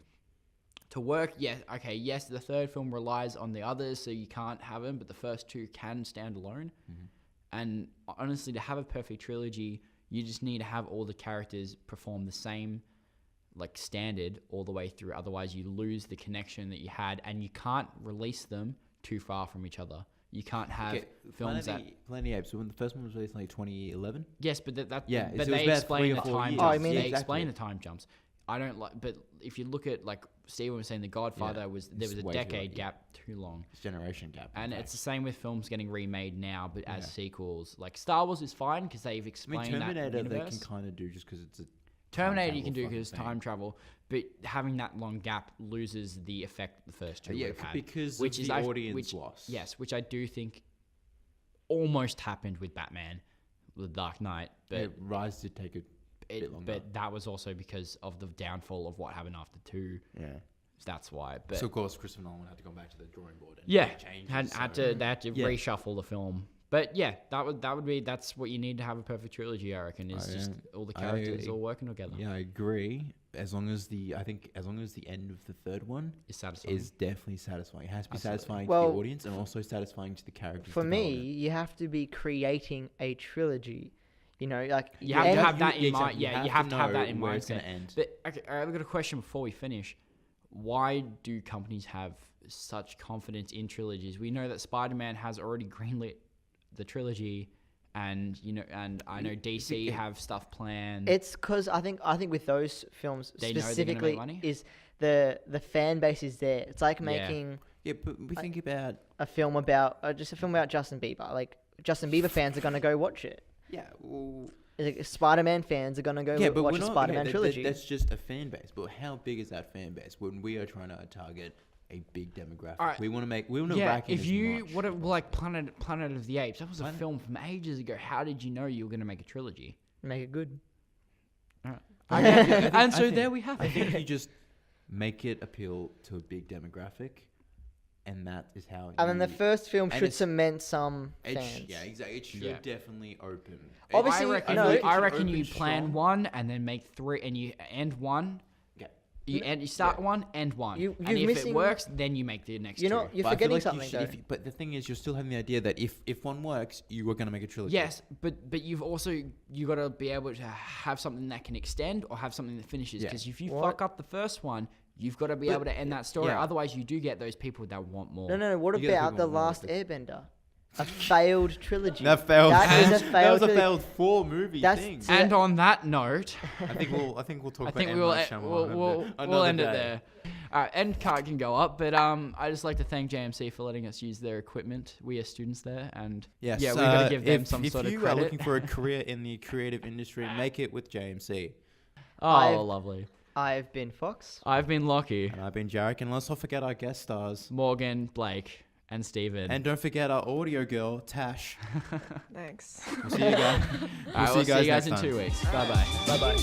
To work, yes, okay, yes, the third film relies on the others, so you can't have them, but the first two can stand alone. Mm-hmm. And honestly, to have a perfect trilogy, you just need to have all the characters perform the same like standard all the way through. Otherwise, you lose the connection that you had, and you can't release them too far from each other. You can't have films that. Planet of the Apes. So when the first one was released in like 2011. Yes, but that Yeah, but it was they about explain 3 the or 4 time years. jumps. Oh, you mean they exactly. explain the time jumps. I don't like, but if you look at like Steven was saying, The Godfather there was it's a way too decade long, yeah. gap too long, It's generation gap. in and fact. it's the same with films getting remade now, but as Yeah. sequels. Like Star Wars is fine because they've I mean, explained Terminator that they universe. can kind of do just because it's a Terminator time you can do travel because fucking time travel, but having that long gap loses the effect the first two yeah, would have had, because which of is the I- audience which, loss. Yes, which I do think almost happened with Batman, The Dark Knight, but Yeah, Rise did take a bit longer. but that was also because of the downfall of what happened after 2. Yeah. That's why. But So of course Christopher Nolan had to go back to the drawing board and yeah, make changes. they had to Yeah. reshuffle the film. But yeah, that's what you need to have a perfect trilogy. I reckon is just all the characters all working together. Yeah, I agree. As long as the end of the third one Is satisfying. is definitely satisfying. It has to be Absolutely. satisfying to Well, the audience and also satisfying to the characters. For me, development. you have to be creating a trilogy. You know, like You have to end- have that in exactly. mind. Yeah, you have to have know that in where mind. it's gonna end. But okay, I've got a question before we finish. Why do companies have such confidence in trilogies? We know that Spider-Man has already greenlit the trilogy, and I know DC have stuff planned. It's because I think with those films They know they're gonna make specifically money? is the fan base is there. It's like Yeah. making Yeah, but we think about a film about just a film about Justin Bieber. Like Justin Bieber fans are gonna go watch it. well, Like, Spider-Man fans are gonna go but watch we're a not, Spider-Man trilogy. that's just a fan base. But how big is that fan base? When we are trying to target a big demographic, Alright. we want to yeah, rack in if as you much. like Planet of the Apes, that was a Planet- film from ages ago. How did you know you were going to make a trilogy? Make it good. And so there we have I it. think you just make it appeal to a big demographic, and that is how. And then the first film and should it's- cement some it fans. yeah, exactly. It should Yeah. definitely open. Obviously, I reckon, no, I reckon you open plan strong. one and then make 3, and you end one. Yeah. You start one, end one, You- and you're if missing- it works, then you make the next You're two. not. You're But I feel forgetting like you something should- though. if you- but the thing is, you're still having the idea that if one works, you are going to make a trilogy. Yes, but you've also you got to be able to have something that can extend or have something that finishes. Yeah. Because if you What? fuck up the first one, you've got to be But- able to end that story. yeah. Otherwise, you do get those people that want more. No. What You get about people the more Last with Airbender? A failed trilogy. That failed. That is a that failed was a trilogy. failed 4-movie That's- thing. So And on that note, I think we'll talk I about think M. we will Night Shyamalan we'll end it day. there. End card can go up, but I just like to thank JMC for letting us use their equipment. We are students there, and Yes, yeah, we got to give them if, some sort of If you are credit. looking for a career in the creative industry, make it with JMC. Oh, I've- lovely. I've been Fox. I've been Lockie, And I've been Jarek, and let's not forget our guest stars. Morgan, Blake, And Steven. And don't forget our audio girl, Tash. Thanks. We'll see you guys. All right, we'll see you guys next in time. 2 weeks. Bye-bye. Bye-bye.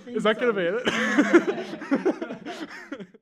Is that gonna be it?